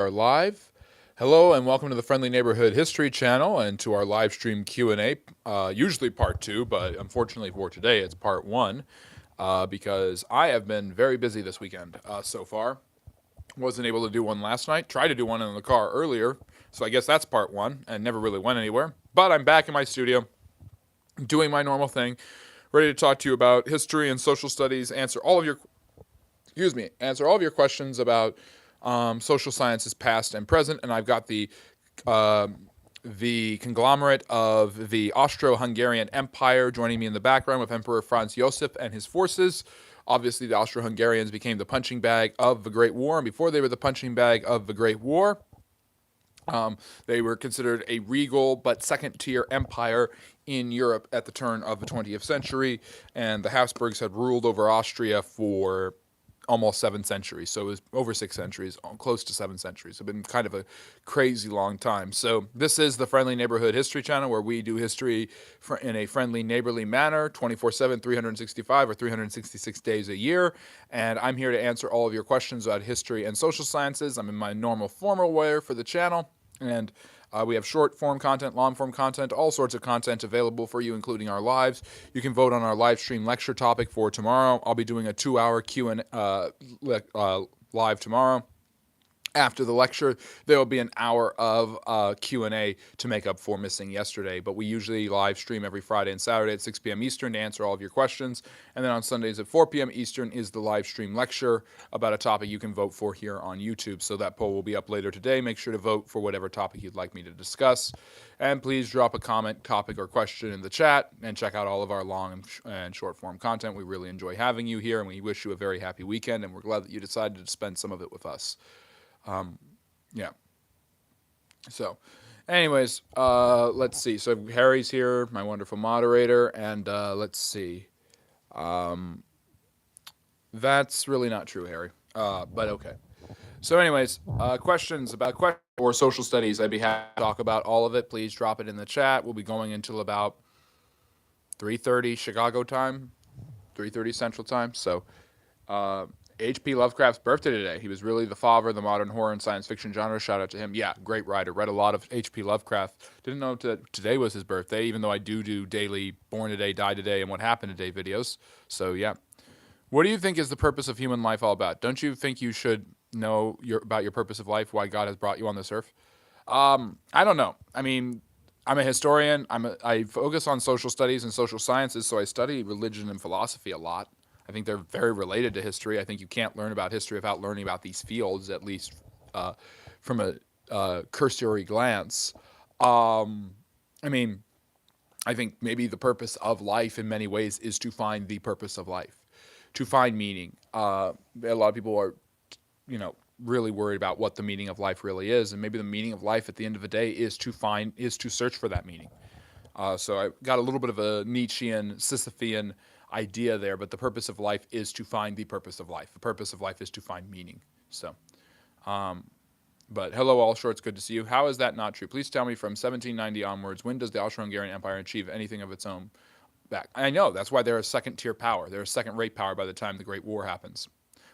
Are live. Hello and welcome to the Friendly Neighborhood History Channel and to our live stream Q&A, usually part 2, but unfortunately for today it's part 1 because I have been very busy this weekend so far. Wasn't able to do one last night, tried to do one in the car earlier, so I guess that's part 1 and never really went anywhere. But I'm back in my studio doing my normal thing, ready to talk to you about history and social studies, answer all of your questions about social sciences past and present, and I've got the conglomerate of the Austro-Hungarian Empire joining me in the background with Emperor Franz Josef and his forces. Obviously, the Austro-Hungarians became the punching bag of the Great War, and before they were the punching bag of the Great War, they were considered a regal but second-tier empire in Europe at the turn of the 20th century, and the Hapsburgs had ruled over Austria for almost 7 centuries. So it was over 6 centuries, close to 7 centuries. It's been kind of a crazy long time. So this is the Friendly Neighborhood History Channel, where we do history in a friendly, neighborly manner, 24/7, 365 or 366 days a year. And I'm here to answer all of your questions about history and social sciences. I'm in my normal formal way for the channel. And we have short-form content, long-form content, all sorts of content available for you, including our lives. You can vote on our live stream lecture topic for tomorrow. I'll be doing a 2-hour Q&A live tomorrow. After the lecture, there will be an hour of Q&A to make up for missing yesterday. But we usually live stream every Friday and Saturday at 6 p.m. Eastern to answer all of your questions. And then on Sundays at 4 p.m. Eastern is the live stream lecture about a topic you can vote for here on YouTube. So that poll will be up later today. Make sure to vote for whatever topic you'd like me to discuss. And please drop a comment, topic, or question in the chat. And check out all of our long and short form content. We really enjoy having you here, and we wish you a very happy weekend. And we're glad that you decided to spend some of it with us. Yeah. So, anyways, let's see. So Harry's here, my wonderful moderator, and let's see. That's really not true, Harry. But okay. So, anyways, questions or social studies. I'd be happy to talk about all of it. Please drop it in the chat. We'll be going until about 3:30 Chicago time, 3:30 Central time. So, H.P. Lovecraft's birthday today. He was really the father of the modern horror and science fiction genre. Shout out to him. Yeah, great writer. Read a lot of H.P. Lovecraft. Didn't know today was his birthday, even though I do daily born today, die today, and what happened today videos. So, yeah. What do you think is the purpose of human life all about? Don't you think you should know about your purpose of life, why God has brought you on this earth? I don't know. I mean, I'm a historian. I focus on social studies and social sciences, so I study religion and philosophy a lot. I think they're very related to history. I think you can't learn about history without learning about these fields, at least from a cursory glance. I mean, I think maybe the purpose of life in many ways is to find the purpose of life, to find meaning. A lot of people are, really worried about what the meaning of life really is, and maybe the meaning of life at the end of the day is to search for that meaning. So I got a little bit of a Nietzschean, Sisyphean idea there, but the purpose of life is to find the purpose of life. The purpose of life is to find meaning. So, but hello all, sure, it's good to see you. How is that not true? Please tell me from 1790 onwards, when does the Austro-Hungarian Empire achieve anything of its own back? I know, that's why they're a second-tier power. They're a second-rate power by the time the Great War happens.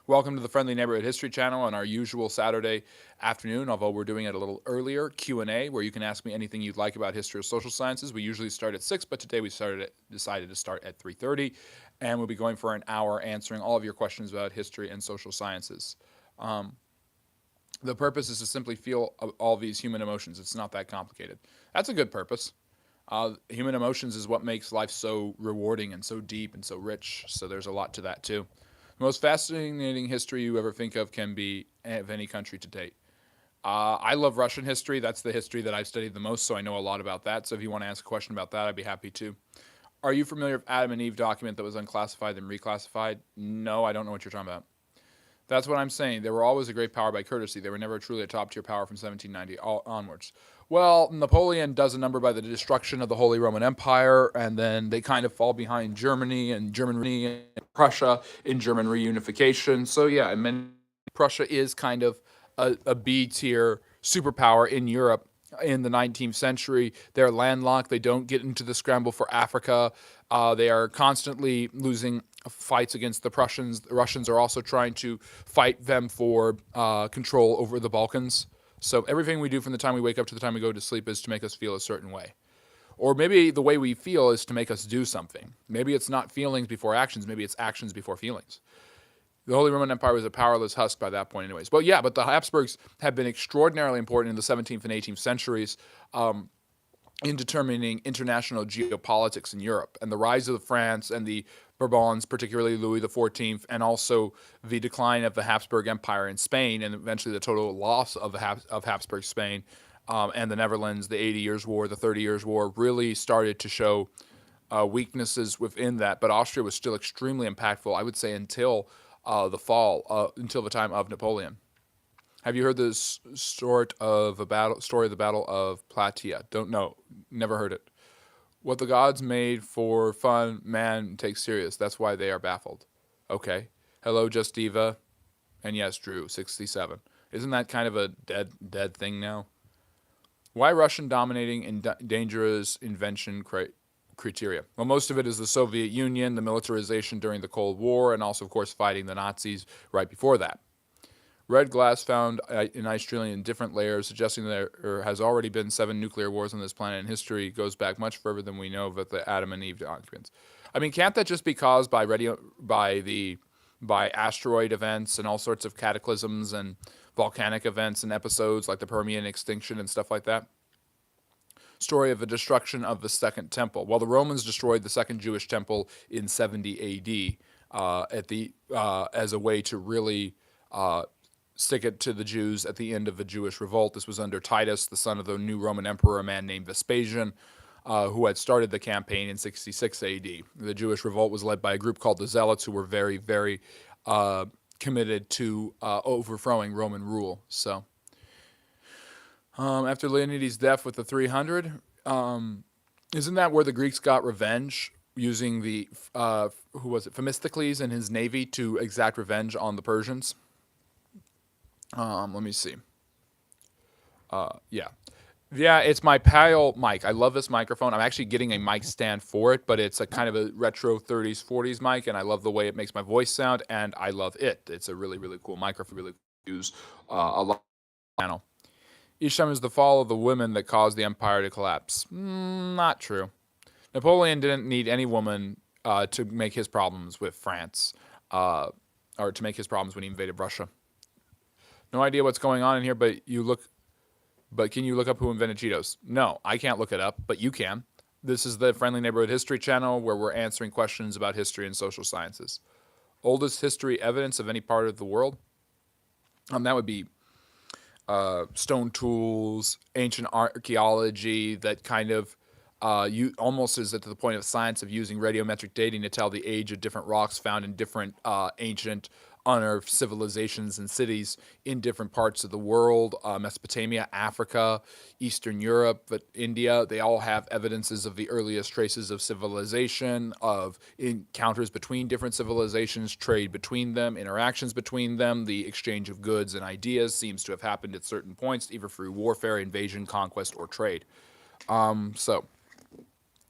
Welcome to the Friendly Neighborhood History Channel on our usual Saturday afternoon, although we're doing it a little earlier, Q&A, where you can ask me anything you'd like about history or social sciences. We usually start at 6, but today we decided to start at 3:30, and we'll be going for an hour answering all of your questions about history and social sciences. The purpose is to simply feel all these human emotions. It's not that complicated. That's a good purpose. Human emotions is what makes life so rewarding and so deep and so rich, so there's a lot to that too. The most fascinating history you ever think of can be of any country to date. I love Russian history. That's the history that I've studied the most, so I know a lot about that. So if you want to ask a question about that, I'd be happy to. Are you familiar with Adam and Eve document that was unclassified and reclassified? No, I don't know what you're talking about. That's what I'm saying. They were always a great power by courtesy. They were never truly a top-tier power from 1790 onwards. Well, Napoleon does a number by the destruction of the Holy Roman Empire, and then they kind of fall behind Germany and Prussia in German reunification. So yeah, Prussia is kind of a B-tier superpower in Europe in the 19th century. They're landlocked. They don't get into the scramble for Africa. They are constantly losing fights against the Prussians. The Russians are also trying to fight them for control over the Balkans. So everything we do from the time we wake up to the time we go to sleep is to make us feel a certain way. Or maybe the way we feel is to make us do something. Maybe it's not feelings before actions. Maybe it's actions before feelings. The Holy Roman Empire was a powerless husk by that point anyways. But yeah, but the Habsburgs have been extraordinarily important in the 17th and 18th centuries in determining international geopolitics in Europe. And the rise of France and the Bourbons, particularly Louis XIV, and also the decline of the Habsburg Empire in Spain, and eventually the total loss of Habsburg Spain and the Netherlands, the 80 Years' War, the 30 Years' War, really started to show weaknesses within that. But Austria was still extremely impactful, I would say, until until the time of Napoleon. Have you heard this story of the Battle of Plataea? Don't know. Never heard it. What the gods made for fun, man takes serious. That's why they are baffled. Okay. Hello, Justiva. And yes, Drew, 67. Isn't that kind of a dead thing now? Why Russian dominating and dangerous invention criteria? Well, most of it is the Soviet Union, the militarization during the Cold War, and also, of course, fighting the Nazis right before that. Red glass found in Australia in different layers, suggesting that there has already been 7 nuclear wars on this planet, and history goes back much further than we know with the Adam and Eve documents. I mean, can't that just be caused by asteroid events and all sorts of cataclysms and volcanic events and episodes like the Permian extinction and stuff like that? Story of the destruction of the Second Temple. Well, the Romans destroyed the Second Jewish Temple in 70 A.D. As a way to really stick it to the Jews at the end of the Jewish revolt. This was under Titus, the son of the new Roman emperor, a man named Vespasian, who had started the campaign in 66 A.D. The Jewish revolt was led by a group called the Zealots, who were very, very committed to overthrowing Roman rule. So, after Leonidas' death with the 300, isn't that where the Greeks got revenge, using the Themistocles and his navy to exact revenge on the Persians? Let me see. Yeah, it's my Pale mic. I love this microphone. I'm actually getting a mic stand for it, but it's a kind of a retro 30s, 40s mic, and I love the way it makes my voice sound, and I love it. It's a really, really cool microphone. Really use a lot. Channel. Each time is the fall of the women that caused the empire to collapse. Not true. Napoleon didn't need any woman to make his problems with France, or to make his problems when he invaded Russia. No idea what's going on in here, but can you look up who invented Cheetos? No, I can't look it up, but you can. This is the Friendly Neighborhood History channel where we're answering questions about history and social sciences. Oldest history evidence of any part of the world? That would be stone tools, ancient archaeology that kind of almost is at the point of science of using radiometric dating to tell the age of different rocks found in different ancient unearthed civilizations and cities in different parts of the world. Mesopotamia, Africa, Eastern Europe, but India, they all have evidences of the earliest traces of civilization, of encounters between different civilizations, trade between them, interactions between them. The exchange of goods and ideas seems to have happened at certain points, either through warfare, invasion, conquest, or trade.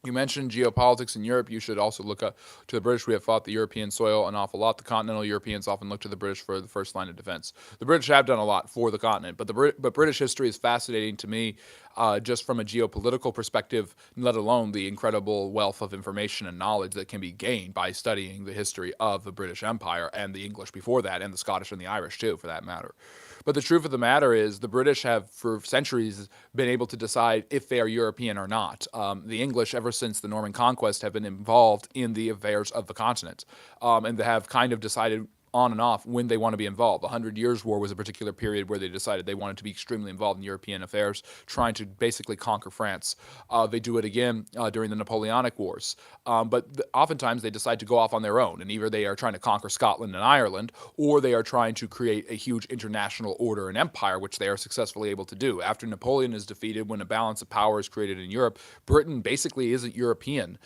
You mentioned geopolitics in Europe. You should also look up to the British. We have fought the European soil an awful lot. The continental Europeans often look to the British for the first line of defense. The British have done a lot for the continent, but British history is fascinating to me just from a geopolitical perspective, let alone the incredible wealth of information and knowledge that can be gained by studying the history of the British Empire and the English before that, and the Scottish and the Irish too, for that matter. But the truth of the matter is the British have, for centuries, been able to decide if they are European or not. The English, ever since the Norman Conquest, have been involved in the affairs of the continent, and they have kind of decided on and off when they want to be involved. The 100 Years' War was a particular period where they decided they wanted to be extremely involved in European affairs, trying to basically conquer France. They do it again during the Napoleonic Wars. But oftentimes they decide to go off on their own, and either they are trying to conquer Scotland and Ireland, or they are trying to create a huge international order and empire, which they are successfully able to do. After Napoleon is defeated, when a balance of power is created in Europe, Britain basically isn't European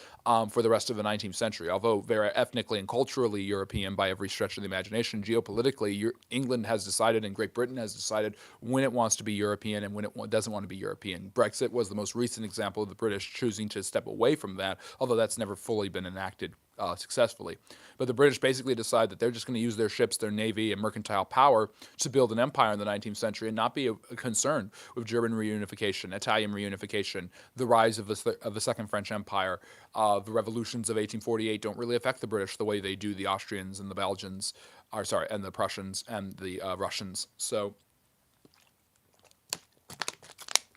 for the rest of the 19th century. Although they're ethnically and culturally European by every stretch of the imagination, geopolitically, England has decided and Great Britain has decided when it wants to be European and when it doesn't want to be European. Brexit was the most recent example of the British choosing to step away from that, although that's never fully been enacted successfully. But the British basically decide that they're just going to use their ships, their navy, and mercantile power to build an empire in the 19th century and not be concerned with German reunification, Italian reunification, the rise of the Second French Empire. The revolutions of 1848 don't really affect the British the way they do the Austrians and the Belgians, and the Prussians and the Russians. So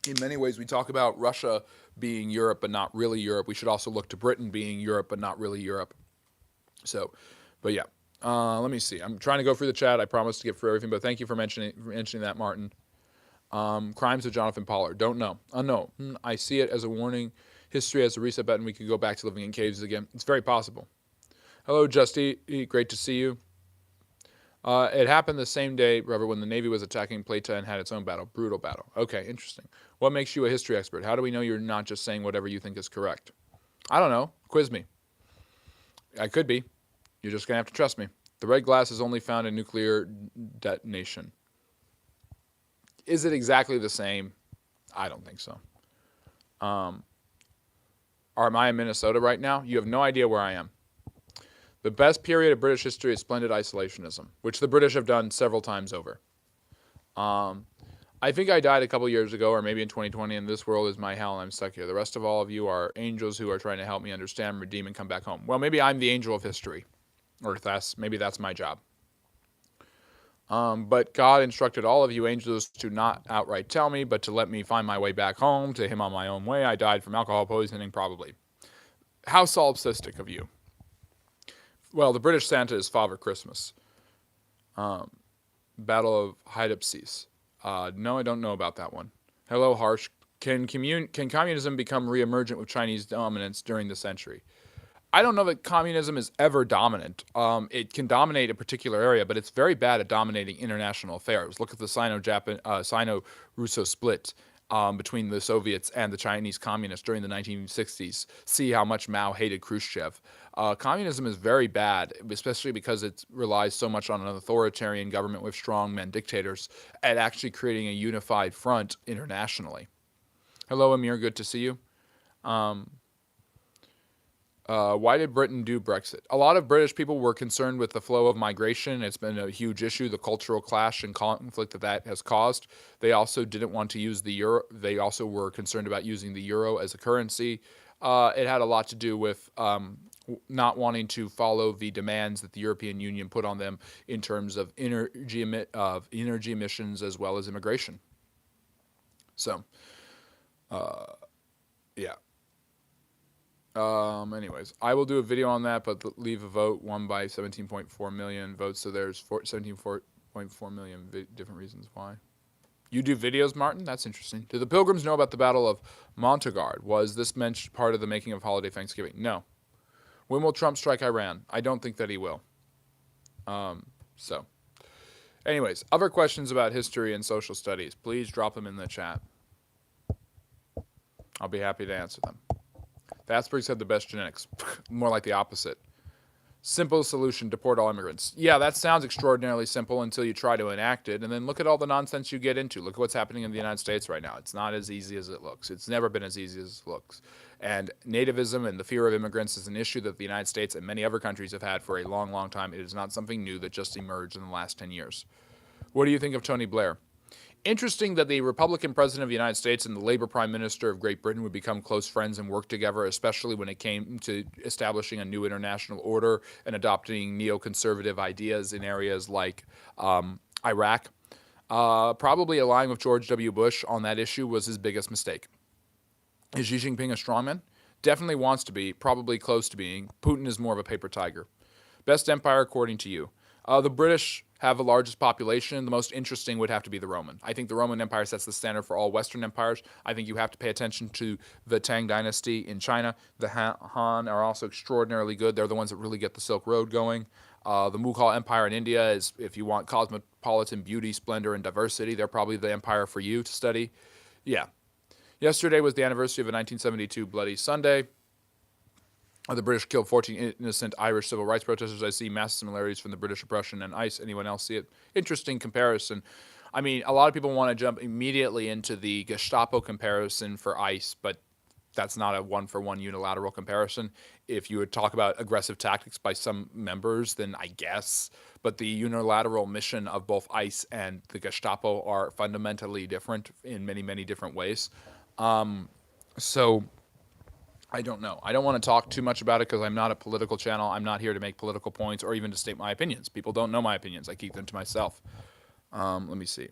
in many ways, we talk about Russia being Europe but not really Europe. We should also look to Britain being Europe but not really Europe. So, but yeah, let me see. I'm trying to go through the chat. I promised to get through everything, but thank you for mentioning that, Martin. Crimes of Jonathan Pollard. Don't know. No. I see it as a warning. History as a reset button. We could go back to living in caves again. It's very possible. Hello, Justy. Great to see you. It happened the same day, Robert, when the Navy was attacking Plata and had its own battle. Brutal battle. Okay, interesting. What makes you a history expert? How do we know you're not just saying whatever you think is correct? I don't know. Quiz me. I could be. You're just going to have to trust me. The red glass is only found in nuclear detonation. Is it exactly the same? I don't think so. Am I in Minnesota right now? You have no idea where I am. The best period of British history is splendid isolationism, which the British have done several times over. I think I died a couple years ago, or maybe in 2020, and this world is my hell, and I'm stuck here. The rest of all of you are angels who are trying to help me understand, redeem, and come back home. Well, maybe I'm the angel of history, or maybe that's my job. But God instructed all of you angels to not outright tell me, but to let me find my way back home to him on my own way. I died from alcohol poisoning, probably. How solipsistic of you. Well, the British Santa is Father Christmas. Battle of Hydaspes. No, I don't know about that one. Hello, Harsh. Can communism become re-emergent with Chinese dominance during the century? I don't know that communism is ever dominant. It can dominate a particular area, but it's very bad at dominating international affairs. Look at the Sino-Russo split between the Soviets and the Chinese communists during the 1960s. See how much Mao hated Khrushchev. Communism is very bad, especially because it relies so much on an authoritarian government with strongmen dictators at actually creating a unified front internationally. Hello, Amir. Good to see you. Why did Britain do Brexit? A lot of British people were concerned with the flow of migration. It's been a huge issue, the cultural clash and conflict that has caused. They also didn't want to use the euro. They also were concerned about using the euro as a currency. It had a lot to do with not wanting to follow the demands that the European Union put on them in terms of energy emissions as well as immigration. So, yeah. Anyways, I will do a video on that, but leave a vote won by 17.4 million votes. So there's 17.4 million different reasons why. You do videos, Martin? That's interesting. Did the Pilgrims know about the Battle of Montagnard? Was this mentioned part of the making of holiday Thanksgiving? No. When will Trump strike Iran? I don't think that he will. So, anyways, other questions about history and social studies, please drop them in the chat. I'll be happy to answer them. The Hapsburgs had the best genetics. More like the opposite. Simple solution, deport all immigrants. Yeah, that sounds extraordinarily simple until you try to enact it, and then look at all the nonsense you get into. Look at what's happening in the United States right now. It's not as easy as it looks. It's never been as easy as it looks. And nativism and the fear of immigrants is an issue that the United States and many other countries have had for a long, long time. It is not something new that just emerged in the last 10 years. What do you think of Tony Blair? Interesting that the Republican president of the United States and the Labor prime minister of Great Britain would become close friends and work together, especially when it came to establishing a new international order and adopting neoconservative ideas in areas like Iraq. Probably aligning with George W. Bush on that issue was his biggest mistake. Is Xi Jinping a strongman? Definitely wants to be, probably close to being. Putin is more of a paper tiger. Best empire according to you? The British have the largest population. The most interesting would have to be the Roman. I think the Roman Empire sets the standard for all Western empires. I think you have to pay attention to the Tang dynasty in China. The Han are also extraordinarily good. They're the ones that really get the Silk Road going. The Mughal Empire in India is, if you want cosmopolitan beauty, splendor, and diversity, they're probably the empire for you to study. Yeah. Yesterday was the anniversary of a 1972 Bloody Sunday. The British killed 14 innocent Irish civil rights protesters. I see massive similarities from the British oppression and ICE. Anyone else see it? Interesting comparison. A lot of people want to jump immediately into the Gestapo comparison for ICE, but That's not a one-for-one unilateral comparison. If you would talk about aggressive tactics by some members, then I guess. But the unilateral mission of both ICE and the Gestapo are fundamentally different in many, many different ways. So I don't know. I don't want to talk too much about it because I'm not a political channel. I'm not here to make political points or even to state my opinions. People don't know my opinions. I keep them to myself. Let me see.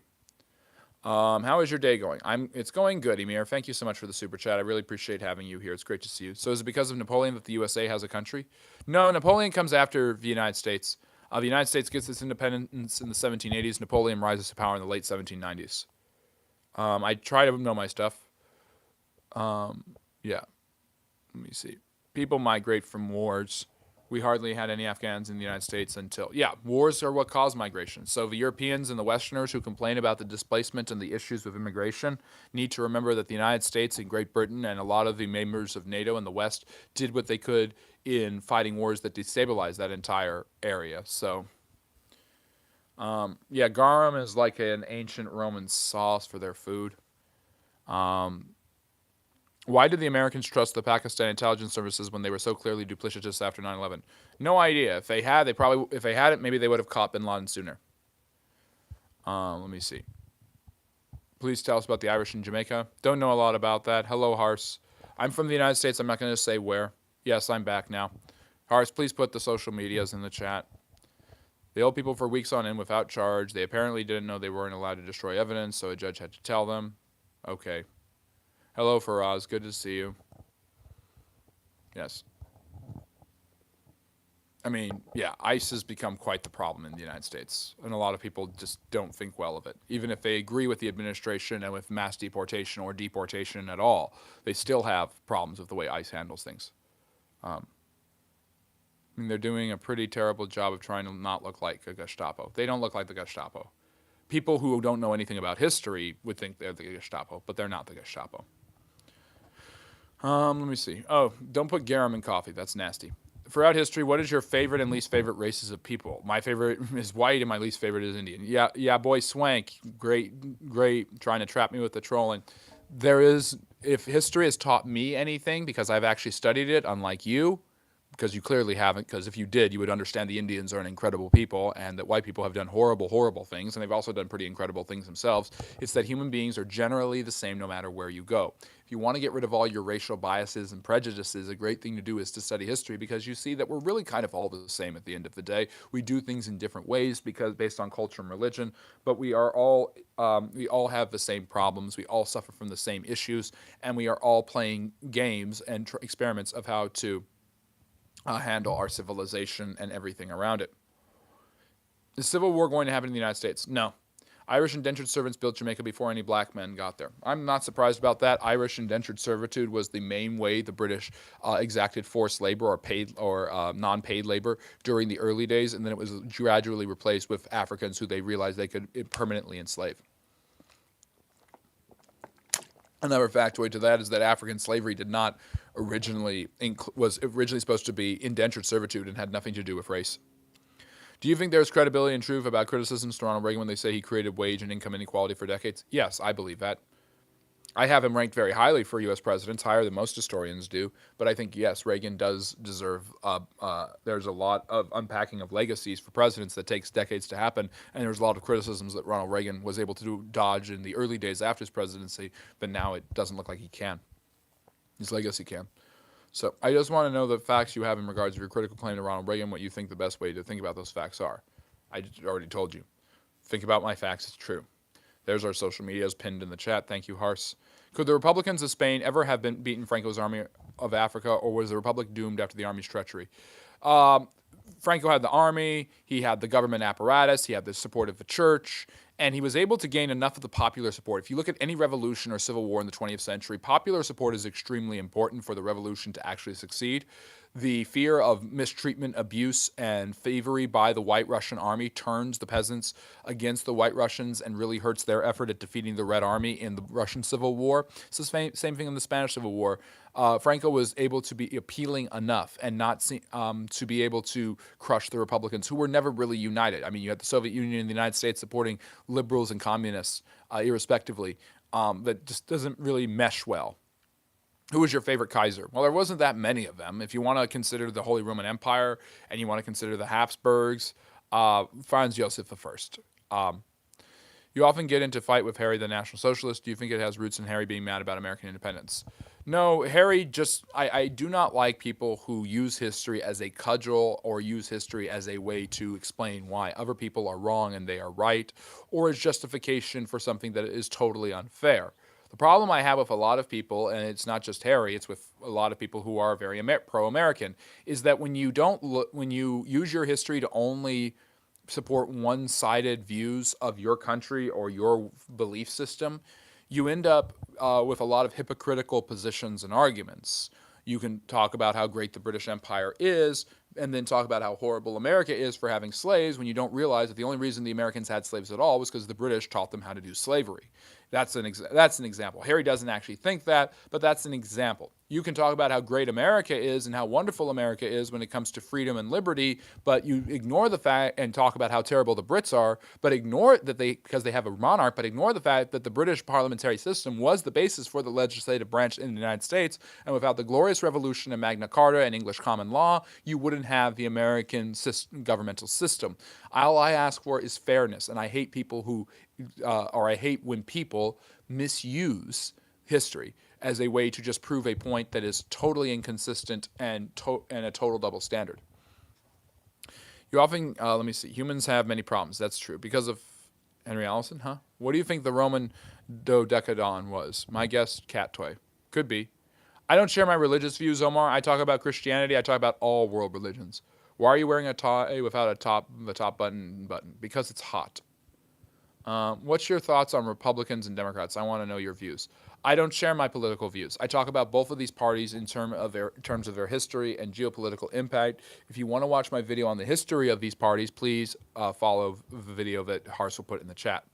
How is your day going? It's going good, Emir. Thank you so much for the super chat. I really appreciate having you here. It's great to see you. So is it because of Napoleon that the USA has a country? No, Napoleon comes after the United States. The United States gets its independence in the 1780s. Napoleon rises to power in the late 1790s. I try to know my stuff. Yeah. Let me see. People migrate from wars. We hardly had any Afghans in the United States until, wars are what caused migration. So the Europeans and the Westerners who complain about the displacement and the issues with immigration need to remember that the United States and Great Britain and a lot of the members of NATO and the West did what they could in fighting wars that destabilized that entire area. So, garum is like an ancient Roman sauce for their food. Why did the Americans trust the Pakistan intelligence services when they were so clearly duplicitous after 9/11? No idea. If they had it, maybe they would have caught bin Laden sooner. Let me see. Please tell us about the Irish in Jamaica. Don't know a lot about that. Hello, Hars. I'm from the United States. I'm not going to say where. Yes, I'm back now. Hars, please put the social medias in the chat. They held people for weeks on end without charge. They apparently didn't know they weren't allowed to destroy evidence, so a judge had to tell them. Okay. Hello, Faraz. Good to see you. Yes. I mean, ICE has become quite the problem in the United States, and a lot of people just don't think well of it. Even if they agree with the administration and with mass deportation or deportation at all, they still have problems with the way ICE handles things. I mean, they're doing a pretty terrible job of trying to not look like a Gestapo. They don't look like the Gestapo. People who don't know anything about history would think they're the Gestapo, but they're not the Gestapo. Let me see. Oh, don't put garum in coffee. That's nasty. Throughout history, what is your favorite and least favorite races of people? My favorite is white and my least favorite is Indian. Yeah, boy, Swank. Great, trying to trap me with the trolling. If history has taught me anything, because I've actually studied it, unlike you, because you clearly haven't, because if you did, you would understand the Indians are an incredible people and that white people have done horrible, horrible things, and they've also done pretty incredible things themselves. It's that human beings are generally the same no matter where you go. If you want to get rid of all your racial biases and prejudices, a great thing to do is to study history, because you see that we're really kind of all the same at the end of the day. We do things in different ways based on culture and religion, but we all have the same problems. We all suffer from the same issues, and we are all playing games and experiments of how to handle our civilization and everything around it. Is civil war going to happen in the United States? No. Irish indentured servants built Jamaica before any black men got there. I'm not surprised about that. Irish indentured servitude was the main way the British exacted forced labor or paid or non-paid labor during the early days, and then it was gradually replaced with Africans who they realized they could permanently enslave. Another factoid to that is that African slavery was originally supposed to be indentured servitude and had nothing to do with race. Do you think there's credibility and truth about criticisms to Ronald Reagan when they say he created wage and income inequality for decades? Yes, I believe that. I have him ranked very highly for U.S. presidents, higher than most historians do. But I think, yes, Reagan does deserve, there's a lot of unpacking of legacies for presidents that takes decades to happen. And there's a lot of criticisms that Ronald Reagan was able to dodge in the early days after his presidency, but now it doesn't look like he can. His legacy can. So I just want to know the facts you have in regards to your critical claim to Ronald Reagan, what you think the best way to think about those facts are. I already told you. Think about my facts, it's true. There's our social medias pinned in the chat. Thank you, Hars. Could the Republicans of Spain ever have beaten Franco's army of Africa, or was the Republic doomed after the army's treachery? Franco had the army, he had the government apparatus, he had the support of the church, and he was able to gain enough of the popular support. If you look at any revolution or civil war in the 20th century, popular support is extremely important for the revolution to actually succeed. The fear of mistreatment, abuse, and thievery by the White Russian army turns the peasants against the White Russians and really hurts their effort at defeating the Red Army in the Russian Civil War. It's the same thing in the Spanish Civil War. Franco was able to be appealing enough and not to be able to crush the Republicans, who were never really united. I mean, you had the Soviet Union and the United States supporting liberals and communists irrespectively. That just doesn't really mesh well. Who was your favorite Kaiser? Well, there wasn't that many of them. If you want to consider the Holy Roman Empire and you want to consider the Habsburgs, Franz Joseph I. You often get into fight with Harry the National Socialist. Do you think it has roots in Harry being mad about American independence? No, Harry just, I do not like people who use history as a cudgel or use history as a way to explain why other people are wrong and they are right, or as justification for something that is totally unfair. The problem I have with a lot of people, and it's not just Harry, it's with a lot of people who are very pro-American, is that when you use your history to only support one-sided views of your country or your belief system, you end up with a lot of hypocritical positions and arguments. You can talk about how great the British Empire is, and then talk about how horrible America is for having slaves, when you don't realize that the only reason the Americans had slaves at all was because the British taught them how to do slavery. That's an example. Harry doesn't actually think that, but that's an example. You can talk about how great America is and how wonderful America is when it comes to freedom and liberty, but you ignore the fact and talk about how terrible the Brits are, but ignore that because they have a monarch, but ignore the fact that the British parliamentary system was the basis for the legislative branch in the United States, and without the Glorious Revolution and Magna Carta and English common law, you wouldn't have the American governmental system. All I ask for is fairness, and I hate people who, or I hate when people misuse history as a way to just prove a point that is totally inconsistent and a total double standard. You often, let me see, humans have many problems. That's true. Because of Henry Allison, huh? What do you think the Roman dodecadon was? My guess, cat toy. Could be. I don't share my religious views, Omar. I talk about Christianity. I talk about all world religions. Why are you wearing a tie without the top button? Because it's hot. What's your thoughts on Republicans and Democrats? I want to know your views. I don't share my political views. I talk about both of these parties in terms of their history and geopolitical impact. If you want to watch my video on the history of these parties, please follow the video that Hars will put in the chat.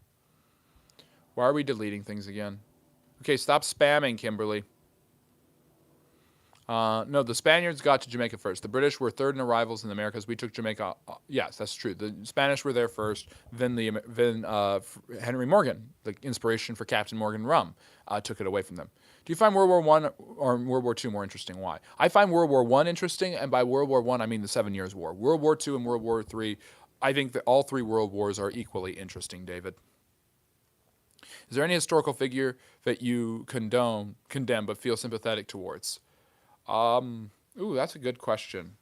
Why are we deleting things again? Okay, stop spamming, Kimberly. No, the Spaniards got to Jamaica first. The British were third in arrivals in the Americas. We took Jamaica. Yes, that's true. The Spanish were there first. Then Henry Morgan, the inspiration for Captain Morgan Rum, took it away from them. Do you find World War I or World War II more interesting? Why? I find World War I interesting, and by World War I, I mean the 7 Years' War. World War II and World War III, I think that all three world wars are equally interesting, David. Is there any historical figure that you condemn but feel sympathetic towards? Ooh, that's a good question.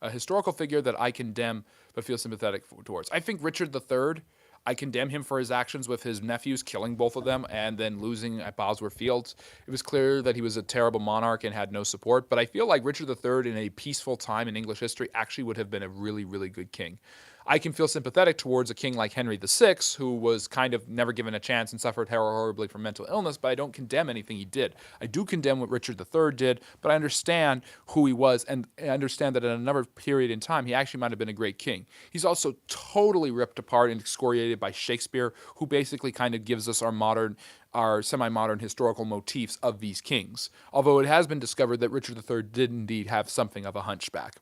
A historical figure that I condemn but feel sympathetic towards. I think Richard III, I condemn him for his actions with his nephews, killing both of them and then losing at Bosworth Fields. It was clear that he was a terrible monarch and had no support, but I feel like Richard III in a peaceful time in English history actually would have been a really, really good king. I can feel sympathetic towards a king like Henry VI, who was kind of never given a chance and suffered horribly from mental illness, but I don't condemn anything he did. I do condemn what Richard III did, but I understand who he was, and I understand that at another period in time, he actually might have been a great king. He's also totally ripped apart and excoriated by Shakespeare, who basically kind of gives us our semi-modern historical motifs of these kings, although it has been discovered that Richard III did indeed have something of a hunchback.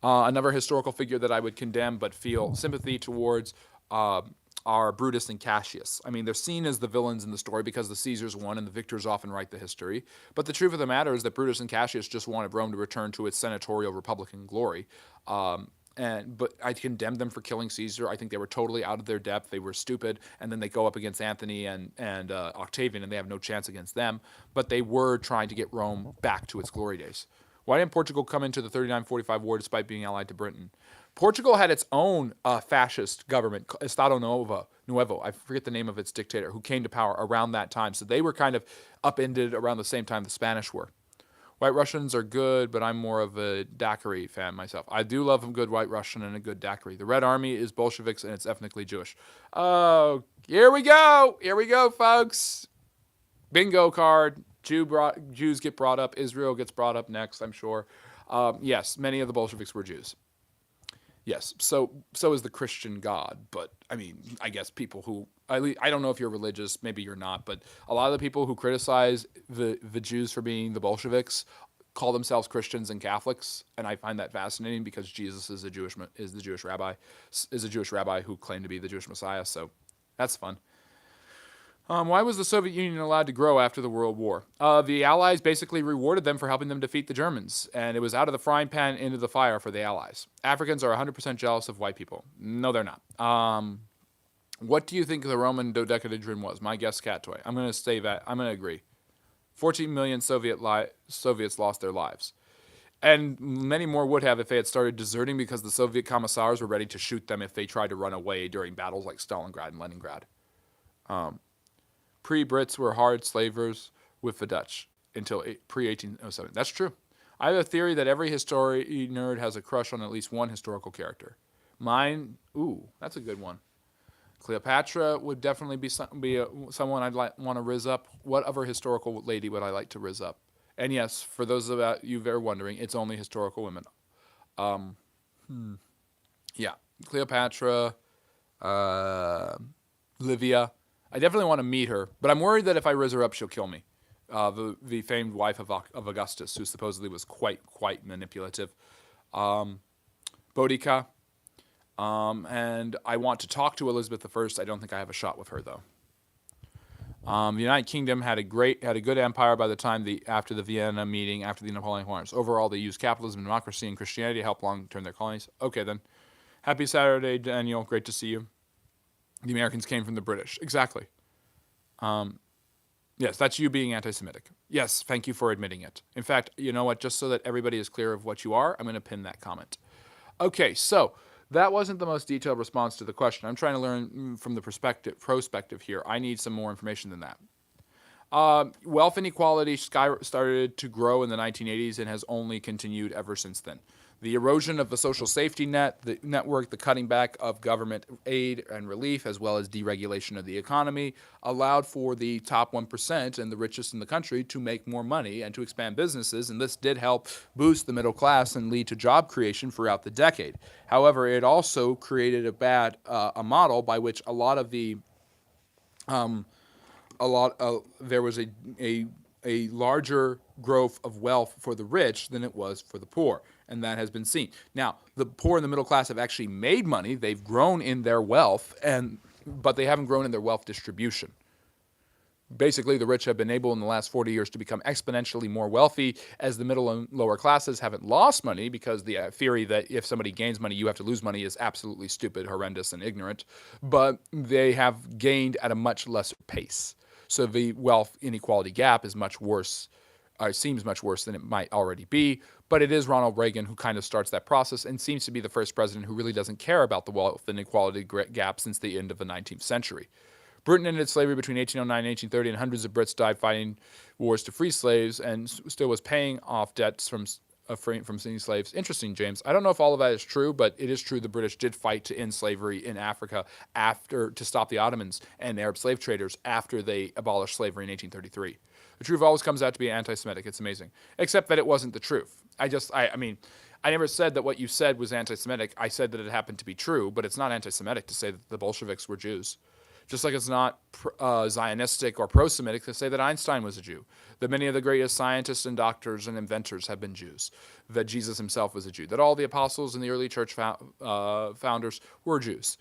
Another historical figure that I would condemn but feel sympathy towards are Brutus and Cassius. I mean, they're seen as the villains in the story because the Caesars won and the victors often write the history. But the truth of the matter is that Brutus and Cassius just wanted Rome to return to its senatorial republican glory. But I condemned them for killing Caesar. I think they were totally out of their depth. They were stupid, and then they go up against Anthony and Octavian, and they have no chance against them. But they were trying to get Rome back to its glory days. Why didn't Portugal come into the 39-45 war despite being allied to Britain? Portugal had its own fascist government, Estado Nuevo, I forget the name of its dictator, who came to power around that time. So they were kind of upended around the same time the Spanish were. White Russians are good, but I'm more of a daiquiri fan myself. I do love a good White Russian and a good daiquiri. The Red Army is Bolsheviks, and it's ethnically Jewish. Oh, here we go. Here we go, folks. Bingo card. Jews get brought up. Israel gets brought up next, I'm sure. Yes, many of the Bolsheviks were Jews. Yes, so is the Christian God. But, I mean, I guess people who... I don't know if you're religious, maybe you're not, but a lot of the people who criticize the Jews for being the Bolsheviks call themselves Christians and Catholics, and I find that fascinating because Jesus is a Jewish rabbi who claimed to be the Jewish Messiah, so that's fun. Why was the Soviet Union allowed to grow after the World War? The Allies basically rewarded them for helping them defeat the Germans, and it was out of the frying pan into the fire for the Allies. Africans are 100% jealous of white people. No, they're not. What do you think the Roman dodecahedron was? My guess, cat toy. I'm going to say that. I'm going to agree. 14 million Soviets lost their lives. And many more would have if they had started deserting because the Soviet commissars were ready to shoot them if they tried to run away during battles like Stalingrad and Leningrad. Pre-Brits were hard slavers with the Dutch until pre-1807. That's true. I have a theory that every history nerd has a crush on at least one historical character. Mine, that's a good one. Cleopatra would definitely be someone I'd want to riz up. What other historical lady would I like to riz up? And yes, for those of you that are wondering, it's only historical women. Yeah, Cleopatra, Livia. I definitely want to meet her, but I'm worried that if I riz her up, she'll kill me. The famed wife of Augustus, who supposedly was quite manipulative. Boudica. And I want to talk to Elizabeth I. I don't think I have a shot with her, though. The United Kingdom had a good empire by the time after the Vienna meeting, after the Napoleonic Wars. Overall, they used capitalism, democracy, and Christianity to help turn their colonies. Okay, then. Happy Saturday, Daniel. Great to see you. The Americans came from the British. Exactly. Yes, that's you being anti-Semitic. Yes, thank you for admitting it. In fact, you know what? Just so that everybody is clear of what you are, I'm going to pin that comment. Okay, so that wasn't the most detailed response to the question. I'm trying to learn from the prospective here. I need some more information than that. Wealth inequality started to grow in the 1980s and has only continued ever since then. The erosion of the social safety network, the cutting back of government aid and relief, as well as deregulation of the economy, allowed for the top 1% and the richest in the country to make more money and to expand businesses, and this did help boost the middle class and lead to job creation throughout the decade. However, it also created a model by which there was a larger growth of wealth for the rich than it was for the poor, and that has been seen. Now, the poor and the middle class have actually made money. They've grown in their wealth, but they haven't grown in their wealth distribution. Basically, the rich have been able in the last 40 years to become exponentially more wealthy, as the middle and lower classes haven't lost money, because the theory that if somebody gains money, you have to lose money is absolutely stupid, horrendous, and ignorant. But they have gained at a much lesser pace. So the wealth inequality gap is much worse, seems much worse than it might already be. But it is Ronald Reagan who kind of starts that process and seems to be the first president who really doesn't care about the wealth inequality gap since the end of the 19th century. Britain ended slavery between 1809 and 1830, and hundreds of Brits died fighting wars to free slaves and still was paying off debts from seeing slaves. Interesting, James. I don't know if all of that is true, but it is true the British did fight to end slavery in Africa to stop the Ottomans and Arab slave traders after they abolished slavery in 1833. The truth always comes out to be anti-Semitic. It's amazing. Except that it wasn't the truth. I never said that what you said was anti-Semitic. I said that it happened to be true, but it's not anti-Semitic to say that the Bolsheviks were Jews. Just like it's not Zionistic or pro-Semitic to say that Einstein was a Jew, that many of the greatest scientists and doctors and inventors have been Jews, that Jesus himself was a Jew, that all the apostles and the early church founders were Jews.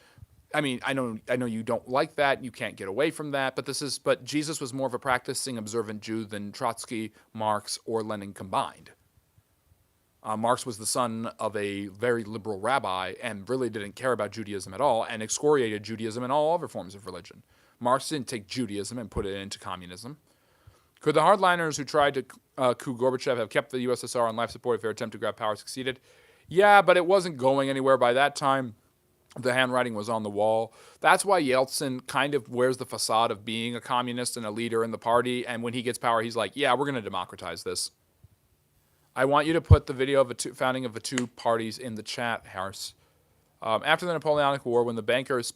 I mean, I know you don't like that, you can't get away from that, but Jesus was more of a practicing observant Jew than Trotsky, Marx, or Lenin combined. Marx was the son of a very liberal rabbi and really didn't care about Judaism at all and excoriated Judaism and all other forms of religion. Marx didn't take Judaism and put it into communism. Could the hardliners who tried to coup Gorbachev have kept the USSR on life support if their attempt to grab power succeeded? Yeah, but it wasn't going anywhere by that time. The handwriting was on the wall. That's why Yeltsin kind of wears the facade of being a communist and a leader in the party, and when he gets power, he's like, yeah, we're going to democratize this. I want you to put the video of the founding of the two parties in the chat, Harris. After the Napoleonic War, when the bankers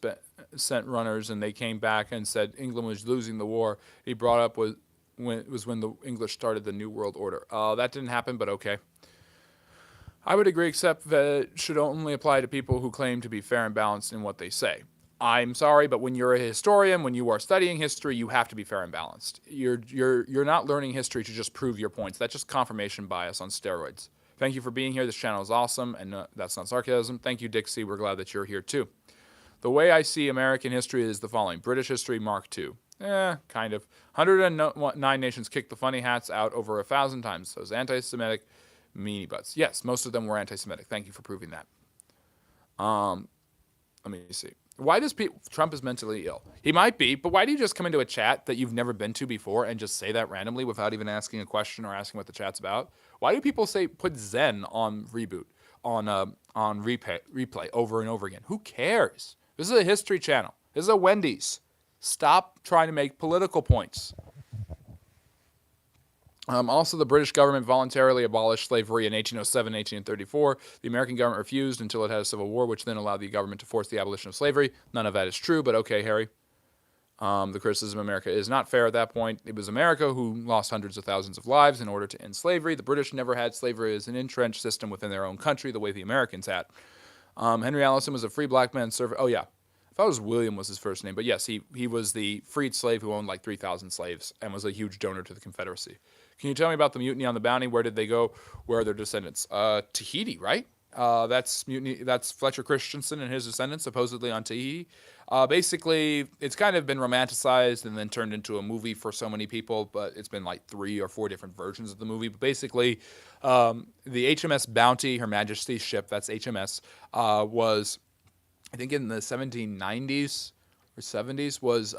sent runners and they came back and said England was losing the war, he brought up when the English started the New World Order. That didn't happen, but okay. I would agree, except that it should only apply to people who claim to be fair and balanced in what they say. I'm sorry, but when you're a historian, when you are studying history, you have to be fair and balanced. You're not learning history to just prove your points. That's just confirmation bias on steroids. Thank you for being here. This channel is awesome, and that's not sarcasm. Thank you, Dixie. We're glad that you're here, too. The way I see American history is the following. British history, Mark II. Kind of. 109 nations kicked the funny hats out over 1,000 times. Those anti-Semitic meanie butts. Yes, most of them were anti-Semitic. Thank you for proving that. Let me see. Why does Trump is mentally ill? He might be, but why do you just come into a chat that you've never been to before and just say that randomly without even asking a question or asking what the chat's about? Why do people put Zen on reboot, on replay over and over again? Who cares? This is a history channel. This is a Wendy's. Stop trying to make political points. Also, the British government voluntarily abolished slavery in 1807 and 1834. The American government refused until it had a civil war, which then allowed the government to force the abolition of slavery. None of that is true, but okay, Harry. The criticism of America is not fair at that point. It was America who lost hundreds of thousands of lives in order to end slavery. The British never had slavery as an entrenched system within their own country the way the Americans had. Henry Allison was a free black man servant. Oh, yeah. I thought it was William was his first name, but yes, he was the freed slave who owned like 3,000 slaves and was a huge donor to the Confederacy. Can you tell me about the mutiny on the Bounty? Where did they go? Where are their descendants? Tahiti, right? That's mutiny. That's Fletcher Christensen and his descendants supposedly on Tahiti. Basically, it's kind of been romanticized and then turned into a movie for so many people, but it's been like 3 or 4 different versions of the movie. But basically, the HMS Bounty, Her Majesty's ship, that's HMS, was, I think in the 1790s or 70s, was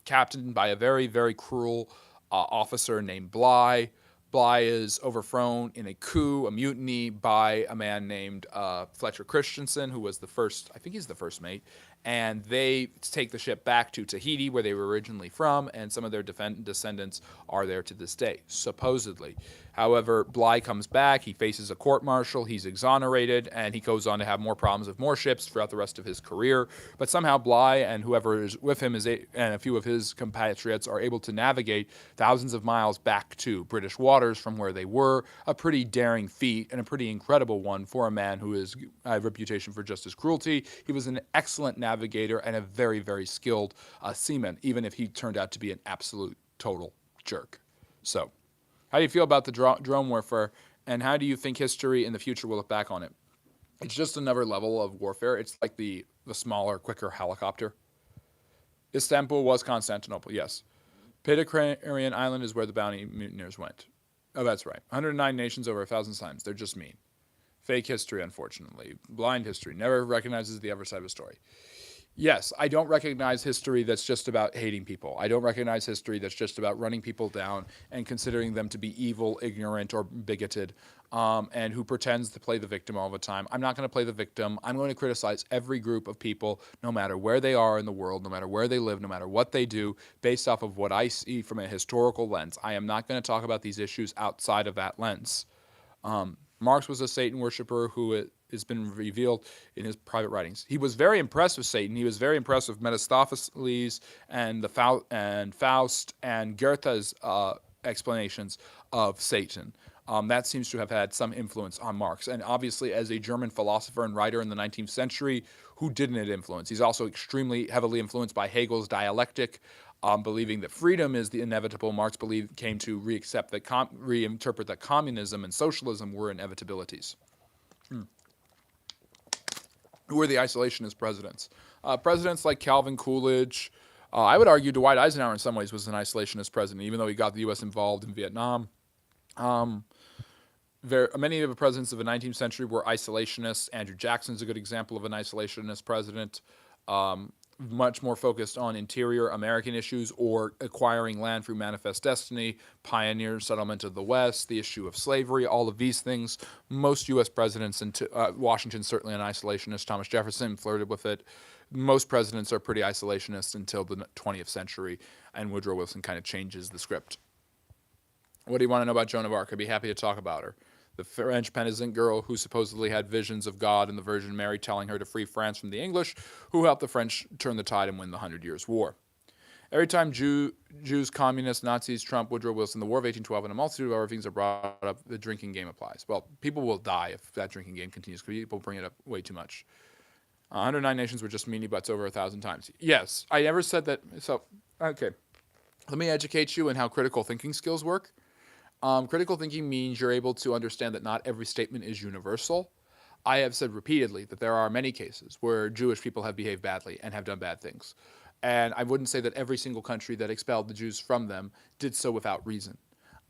captained by a very, very cruel officer named Bligh. Bligh is overthrown in a coup, a mutiny, by a man named Fletcher Christensen, who was the first, I think he's the first mate, and they take the ship back to Tahiti, where they were originally from, and some of their descendants are there to this day, supposedly. However, Bligh comes back, he faces a court-martial, he's exonerated, and he goes on to have more problems with more ships throughout the rest of his career. But somehow Bligh and whoever is with him and a few of his compatriots are able to navigate thousands of miles back to British waters from where they were, a pretty daring feat and a pretty incredible one for a man who has a reputation for just his cruelty. He was an excellent navigator and a very, very skilled seaman, even if he turned out to be an absolute total jerk. So, how do you feel about the drone warfare, and how do you think history in the future will look back on it? It's just another level of warfare. It's like the smaller, quicker helicopter. Istanbul was Constantinople, yes. Pitcairn Island is where the bounty mutineers went. Oh, that's right. 109 nations over 1,000 times. They're just mean. Fake history, unfortunately. Blind history. Never recognizes the other side of a story. Yes, I don't recognize history that's just about hating people. I don't recognize history that's just about running people down and considering them to be evil, ignorant, or bigoted, and who pretends to play the victim all the time. I'm not going to play the victim. I'm going to criticize every group of people, no matter where they are in the world, no matter where they live, no matter what they do, based off of what I see from a historical lens. I am not going to talk about these issues outside of that lens. Marx was a Satan worshiper who has been revealed in his private writings. He was very impressed with Satan. He was very impressed with Mephistopheles and Faust and Goethe's explanations of Satan. That seems to have had some influence on Marx. And obviously, as a German philosopher and writer in the 19th century, who didn't it influence? He's also extremely heavily influenced by Hegel's dialectic, believing that freedom is the inevitable. Marx came to reinterpret that communism and socialism were inevitabilities. Who were the isolationist presidents? Presidents like Calvin Coolidge. I would argue Dwight Eisenhower in some ways was an isolationist president, even though he got the U.S. involved in Vietnam. Many of the presidents of the 19th century were isolationists. Andrew Jackson's a good example of an isolationist president. Much more focused on interior American issues or acquiring land through manifest destiny, pioneer settlement of the West, the issue of slavery, all of these things. Most U.S. presidents, Washington's certainly an isolationist. Thomas Jefferson flirted with it. Most presidents are pretty isolationist until the 20th century, and Woodrow Wilson kind of changes the script. What do you want to know about Joan of Arc? I'd be happy to talk about her. The French peasant girl who supposedly had visions of God and the Virgin Mary telling her to free France from the English, who helped the French turn the tide and win the 100 Years' War. Every time Jews, communists, Nazis, Trump, Woodrow Wilson, the War of 1812, and a multitude of other things are brought up, the drinking game applies. Well, people will die if that drinking game continues because people bring it up way too much. 109 nations were just meanie butts over 1,000 times. Yes, I never said that. So, okay. Let me educate you in how critical thinking skills work. Critical thinking means you're able to understand that not every statement is universal. I have said repeatedly that there are many cases where Jewish people have behaved badly and have done bad things. And I wouldn't say that every single country that expelled the Jews from them did so without reason.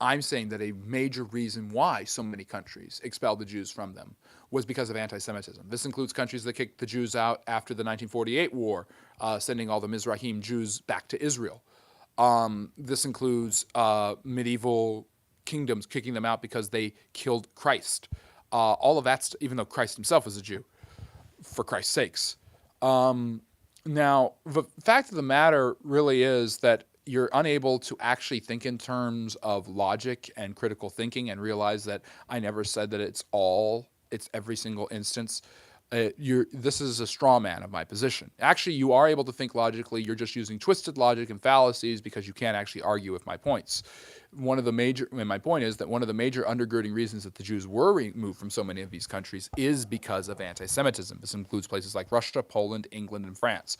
I'm saying that a major reason why so many countries expelled the Jews from them was because of anti-Semitism. This includes countries that kicked the Jews out after the 1948 war, sending all the Mizrahim Jews back to Israel. This includes medieval kingdoms kicking them out because they killed Christ. All of that, even though Christ himself was a Jew, for Christ's sakes. Now, the fact of the matter really is that you're unable to actually think in terms of logic and critical thinking and realize that I never said that it's every single instance. This is a straw man of my position. Actually, you are able to think logically. You're just using twisted logic and fallacies because you can't actually argue with my points. My point is that one of the major undergirding reasons that the Jews were removed from so many of these countries is because of anti-Semitism. This includes places like Russia, Poland, England, and France,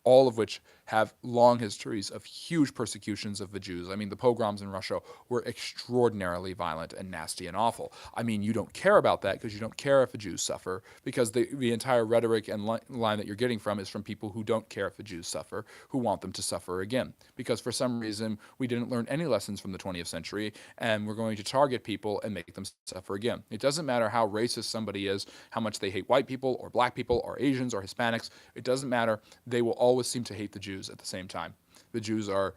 all of which have long histories of huge persecutions of the Jews. I mean, the pogroms in Russia were extraordinarily violent and nasty and awful. I mean, you don't care about that because you don't care if the Jews suffer, because the entire rhetoric and line that you're getting from is from people who don't care if the Jews suffer, who want them to suffer again. Because for some reason, we didn't learn any lessons from the 20th century, and we're going to target people and make them suffer again. It doesn't matter how racist somebody is, how much they hate white people or black people or Asians or Hispanics. It doesn't matter. They will always seem to hate the Jews at the same time. The Jews are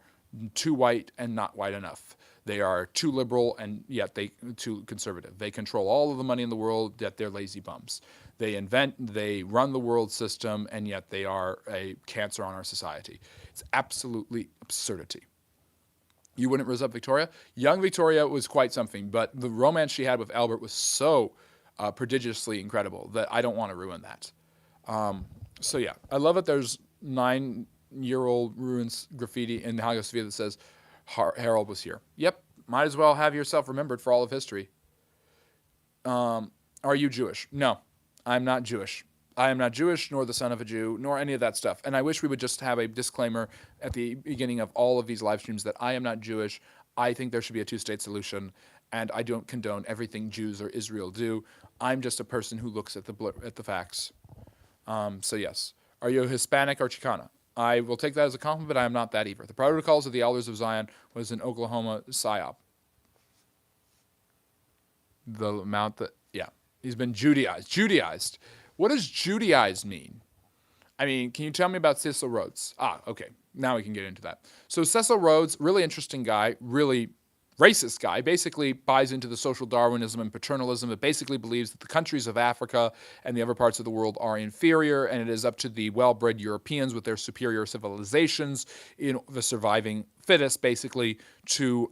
too white and not white enough. They are too liberal and yet too conservative. They control all of the money in the world, yet they're lazy bums. They run the world system, and yet they are a cancer on our society. It's absolutely absurdity. You wouldn't raise up Victoria? Young Victoria was quite something, but the romance she had with Albert was so prodigiously incredible that I don't want to ruin that. So yeah, I love that there's 9-year-old ruins graffiti in the Hagia Sophia that says Harold was here. Yep, might as well have yourself remembered for all of history. Are you Jewish? No, I'm not Jewish. I am not Jewish, nor the son of a Jew, nor any of that stuff. And I wish we would just have a disclaimer at the beginning of all of these live streams that I am not Jewish. I think there should be a two-state solution, and I don't condone everything Jews or Israel do. I'm just a person who looks at the facts. So yes. Are you Hispanic or Chicana? I will take that as a compliment, but I am not that either. The Protocols of the Elders of Zion was an Oklahoma psyop. The amount that, yeah. He's been Judaized. Judaized. What does Judaized mean? I mean, can you tell me about Cecil Rhodes? Okay. Now we can get into that. So Cecil Rhodes, really interesting guy, really racist guy, basically buys into the social Darwinism and paternalism. It basically believes that the countries of Africa and the other parts of the world are inferior, and it is up to the well-bred Europeans with their superior civilizations, the surviving fittest, basically, to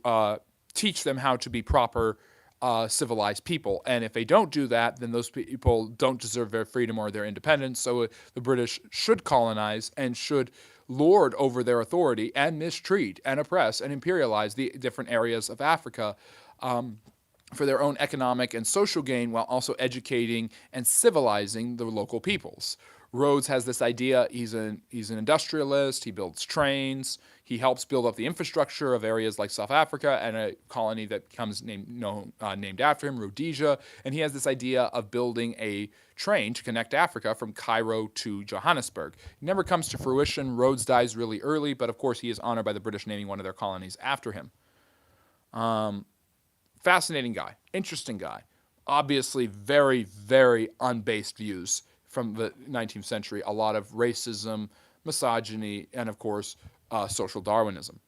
teach them how to be proper civilized people. And if they don't do that, then those people don't deserve their freedom or their independence. So the British should colonize and should lord over their authority and mistreat and oppress and imperialize the different areas of Africa for their own economic and social gain, while also educating and civilizing the local peoples. Rhodes has this idea. He's an industrialist. He builds trains. He helps build up the infrastructure of areas like South Africa and a colony that becomes named after him, Rhodesia. And he has this idea of building a train to connect Africa from Cairo to Johannesburg. It never comes to fruition. Rhodes dies really early, but of course he is honored by the British naming one of their colonies after him. Fascinating guy, interesting guy. Obviously very, very unbased views from the 19th century, a lot of racism, misogyny, and of course, social Darwinism.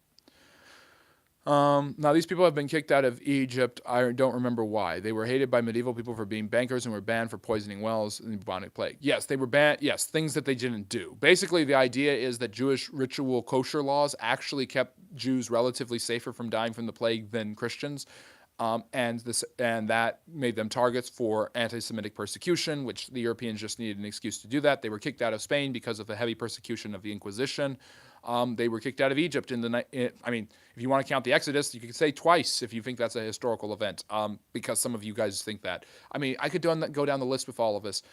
Now, these people have been kicked out of Egypt. I don't remember why. They were hated by medieval people for being bankers and were banned for poisoning wells in the bubonic plague. Yes, they were banned. Yes, things that they didn't do. Basically, the idea is that Jewish ritual kosher laws actually kept Jews relatively safer from dying from the plague than Christians. And that made them targets for anti-Semitic persecution, which the Europeans just needed an excuse to do that. They were kicked out of Spain because of the heavy persecution of the Inquisition. They were kicked out of Egypt if you want to count the Exodus, you could say twice if you think that's a historical event, because some of you guys think that. I mean, I could go down the list with all of this.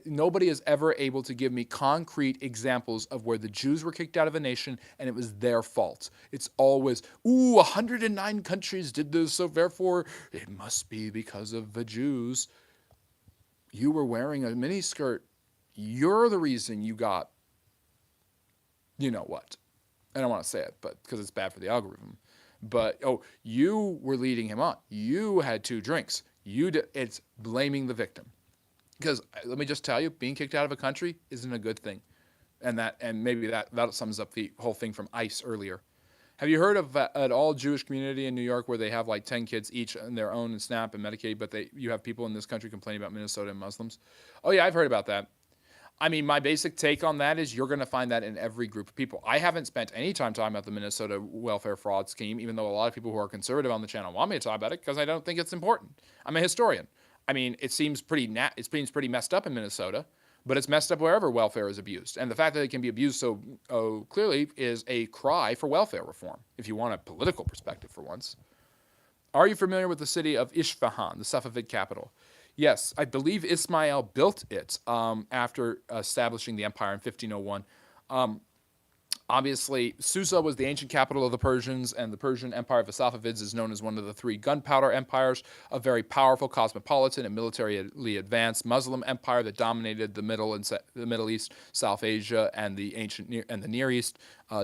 Nobody is ever able to give me concrete examples of where the Jews were kicked out of a nation and it was their fault. It's always, 109 countries did this, so therefore it must be because of the Jews. You were wearing a miniskirt. You're the reason you got you know what. I don't want to say it, but because it's bad for the algorithm. But, oh, you were leading him on. You had 2 drinks. It's blaming the victim. Because let me just tell you, being kicked out of a country isn't a good thing. And maybe that sums up the whole thing from ICE earlier. Have you heard of an all-Jewish community in New York where they have like 10 kids each on their own and SNAP and Medicaid, but you have people in this country complaining about Minnesota and Muslims? Oh, yeah, I've heard about that. I mean, my basic take on that is you're going to find that in every group of people. I haven't spent any time talking about the Minnesota welfare fraud scheme, even though a lot of people who are conservative on the channel want me to talk about it because I don't think it's important. I'm a historian. I mean, it seems pretty messed up in Minnesota, but it's messed up wherever welfare is abused. And the fact that it can be abused so clearly is a cry for welfare reform, if you want a political perspective for once. Are you familiar with the city of Isfahan, the Safavid capital? Yes, I believe Ismail built it after establishing the empire in 1501. Obviously, Susa was the ancient capital of the Persians, and the Persian Empire of the Safavids is known as one of the 3 gunpowder empires, a very powerful, cosmopolitan, and militarily advanced Muslim empire that dominated the Middle East, South Asia, and the Near East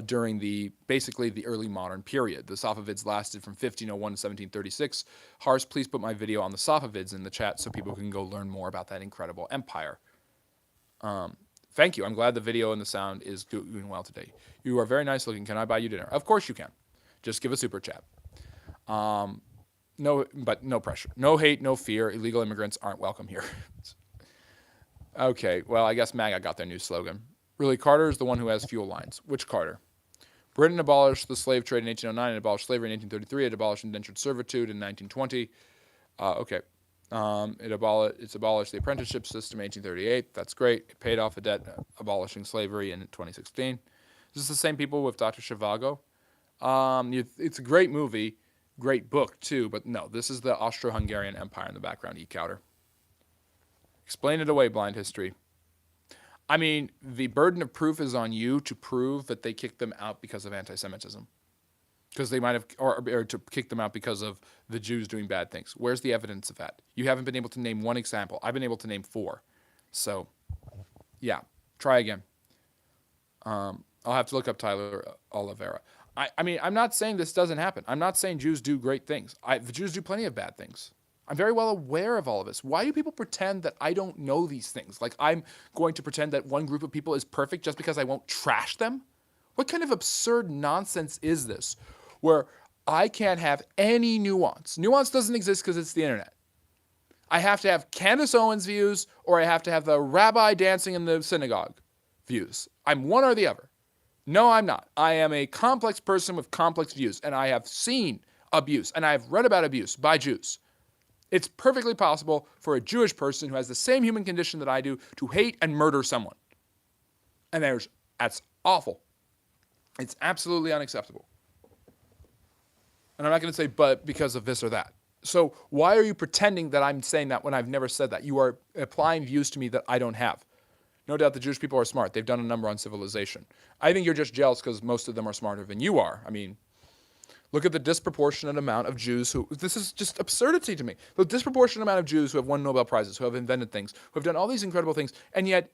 during basically the early modern period. The Safavids lasted from 1501 to 1736. Hars, please put my video on the Safavids in the chat so people can go learn more about that incredible empire. Thank you. I'm glad the video and the sound is doing well today. You are very nice looking. Can I buy you dinner? Of course you can. Just give a super chat. No pressure. No hate, no fear. Illegal immigrants aren't welcome here. Okay, well, I guess MAGA got their new slogan. Really, Carter is the one who has fuel lines. Which Carter? Britain abolished the slave trade in 1809 and abolished slavery in 1833. It abolished indentured servitude in 1920. Okay. It's abolished the apprenticeship system in 1838. That's great. It paid off a debt abolishing slavery in 2016. This is the same people with Dr. Zhivago. It's a great movie, great book too, but no, this is the Austro-Hungarian Empire in the background, E-Cowder. Explain it away, blind history. I mean, the burden of proof is on you to prove that they kicked them out because of anti-Semitism. Because they might have, or to kick them out because of the Jews doing bad things. Where's the evidence of that? You haven't been able to name one example. I've been able to name 4. So, yeah, try again. I'll have to look up Tyler Oliveira. I mean, I'm not saying this doesn't happen. I'm not saying Jews do great things. The Jews do plenty of bad things. I'm very well aware of all of this. Why do people pretend that I don't know these things? Like I'm going to pretend that one group of people is perfect just because I won't trash them? What kind of absurd nonsense is this? Where I can't have any nuance. Nuance doesn't exist because it's the internet. I have to have Candace Owens views or I have to have the rabbi dancing in the synagogue views. I'm one or the other. No, I'm not. I am a complex person with complex views, and I have seen abuse, and I have read about abuse by Jews. It's perfectly possible for a Jewish person who has the same human condition that I do to hate and murder someone. And that's awful. It's absolutely unacceptable. And I'm not going to say, but because of this or that. So why are you pretending that I'm saying that when I've never said that? You are applying views to me that I don't have. No doubt the Jewish people are smart. They've done a number on civilization. I think you're just jealous because most of them are smarter than you are. I mean, look at the disproportionate amount of Jews who, this is just absurdity to me. The disproportionate amount of Jews who have won Nobel Prizes, who have invented things, who have done all these incredible things, and yet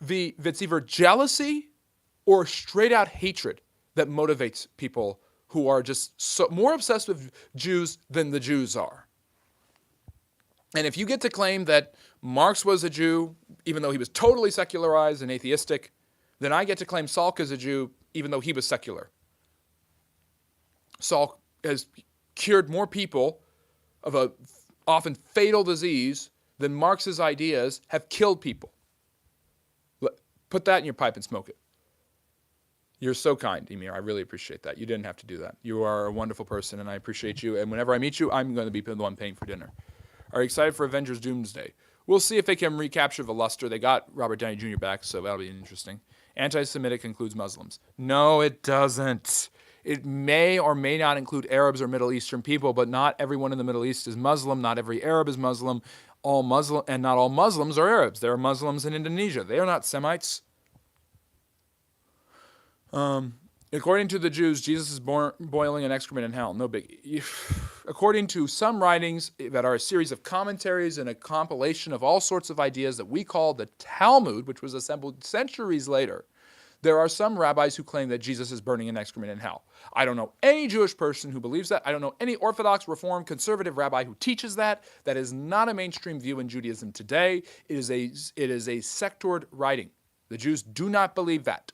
it's either jealousy or straight out hatred that motivates people who are just more obsessed with Jews than the Jews are. And if you get to claim that Marx was a Jew, even though he was totally secularized and atheistic, then I get to claim Salk is a Jew, even though he was secular. Salk has cured more people of a often fatal disease than Marx's ideas have killed people. Put that in your pipe and smoke it. You're so kind, Emir. I really appreciate that. You didn't have to do that. You are a wonderful person, and I appreciate you. And whenever I meet you, I'm going to be the one paying for dinner. Are you excited for Avengers Doomsday? We'll see if they can recapture the luster. They got Robert Downey Jr. back, so that'll be interesting. Anti-Semitic includes Muslims. No, it doesn't. It may or may not include Arabs or Middle Eastern people, but not everyone in the Middle East is Muslim. Not every Arab is Muslim. And not all Muslims are Arabs. There are Muslims in Indonesia. They are not Semites. According to the Jews, Jesus is boiling in excrement in hell. No biggie. According to some writings that are a series of commentaries and a compilation of all sorts of ideas that we call the Talmud, which was assembled centuries later, There are some rabbis who claim that Jesus is burning in excrement in hell. I don't know any Jewish person who believes that. I don't know any Orthodox, Reform, conservative rabbi who teaches that. That is not a mainstream view in Judaism today. It is a sectored writing. The Jews do not believe that.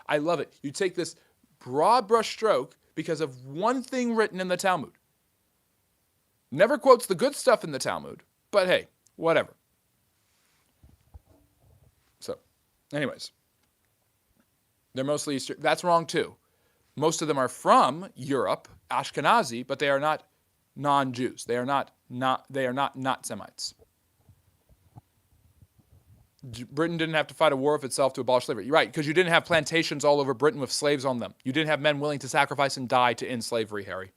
I love it. You take this broad brush stroke because of one thing written in the Talmud. Never quotes the good stuff in the Talmud, but hey, whatever. So, anyways. They're mostly Eastern. That's wrong too. Most of them are from Europe, Ashkenazi, but they are not non-Jews. They are not Semites. Britain didn't have to fight a war of itself to abolish slavery. You're right, because you didn't have plantations all over Britain with slaves on them. You didn't have men willing to sacrifice and die to end slavery, Harry.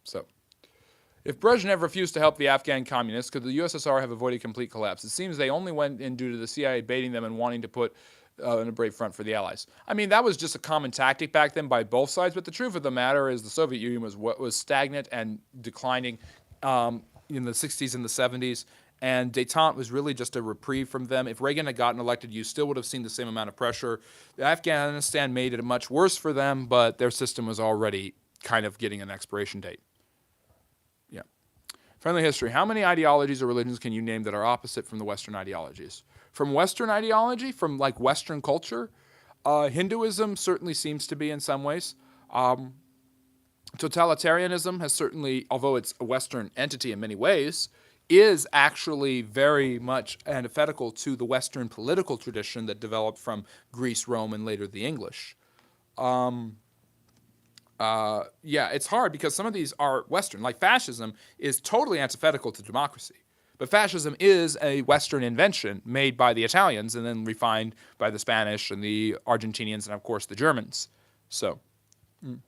So, if Brezhnev refused to help the Afghan communists, could the USSR have avoided complete collapse? It seems they only went in due to the CIA baiting them and wanting to put in a brave front for the Allies. I mean, that was just a common tactic back then by both sides, but the truth of the matter is the Soviet Union was stagnant and declining in the 60s and the 70s, and détente was really just a reprieve from them. If Reagan had gotten elected, you still would have seen the same amount of pressure. Afghanistan made it much worse for them, but their system was already kind of getting an expiration date. Yeah. Friendly history. How many ideologies or religions can you name that are opposite from the Western ideologies? From Western ideology, from like Western culture, Hinduism certainly seems to be in some ways. Totalitarianism has certainly, although it's a Western entity in many ways, is actually very much antithetical to the Western political tradition that developed from Greece, Rome, and later the English. Yeah, it's hard because some of these are Western. Like fascism is totally antithetical to democracy. But fascism is a Western invention made by the Italians and then refined by the Spanish and the Argentinians and, of course, the Germans. So, may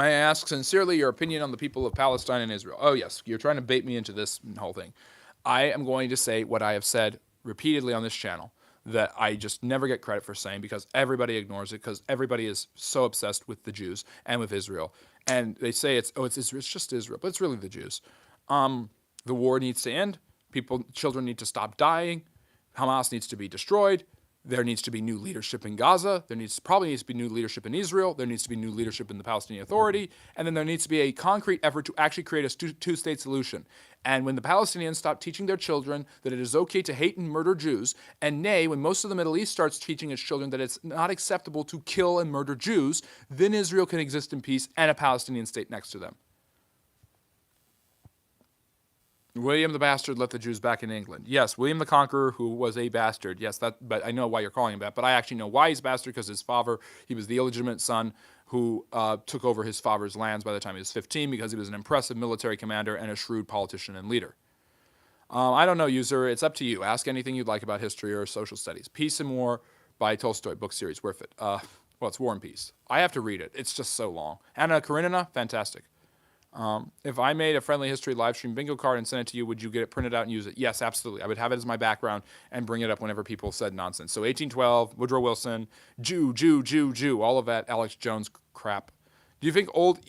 I ask sincerely your opinion on the people of Palestine and Israel? Oh, yes, you're trying to bait me into this whole thing. I am going to say what I have said repeatedly on this channel that I just never get credit for saying because everybody ignores it because everybody is so obsessed with the Jews and with Israel. And they say it's just Israel, but it's really the Jews. The war needs to end. Children need to stop dying. Hamas needs to be destroyed. There needs to be new leadership in Gaza. Probably needs to be new leadership in Israel. There needs to be new leadership in the Palestinian Authority. And then there needs to be a concrete effort to actually create a two-state solution. And when the Palestinians stop teaching their children that it is okay to hate and murder Jews, and nay, when most of the Middle East starts teaching its children that it's not acceptable to kill and murder Jews, then Israel can exist in peace and a Palestinian state next to them. William the Bastard let the Jews back in England. Yes, William the Conqueror, who was a bastard. Yes, but I know why you're calling him that. But I actually know why he's a bastard, because his father, he was the illegitimate son who took over his father's lands by the time he was 15 because he was an impressive military commander and a shrewd politician and leader. I don't know, user. It's up to you. Ask anything you'd like about history or social studies. Peace and War by Tolstoy, book series, worth it. Well, it's War and Peace. I have to read it. It's just so long. Anna Karenina, fantastic. If I made a Friendly History live stream bingo card and sent it to you, would you get it printed out and use it? Yes, absolutely. I would have it as my background and bring it up whenever people said nonsense. So 1812, Woodrow Wilson, Jew, all of that Alex Jones crap. Do you think old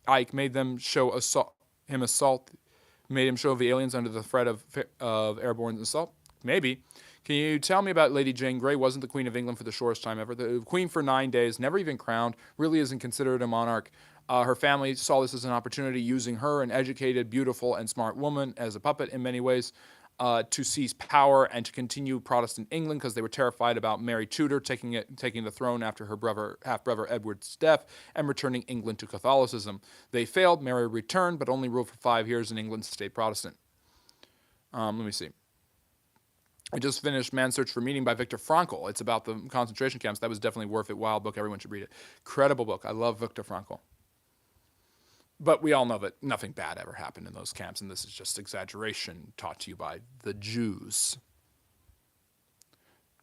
Ike made them show made him show the aliens under the threat of airborne assault? Maybe. Can you tell me about Lady Jane Grey? Wasn't the Queen of England for the shortest time ever. The Queen for 9 days, never even crowned, really isn't considered a monarch. Her family saw this as an opportunity, using her, an educated, beautiful, and smart woman, as a puppet in many ways, to seize power and to continue Protestant England because they were terrified about Mary Tudor taking the throne after her half-brother Edward's death and returning England to Catholicism. They failed. Mary returned, but only ruled for 5 years, and England stayed Protestant. Let me see. I just finished Man's Search for Meaning by Viktor Frankl. It's about the concentration camps. That was definitely worth it. Wild book. Everyone should read it. Incredible book. I love Viktor Frankl. But we all know that nothing bad ever happened in those camps, and this is just exaggeration taught to you by the Jews.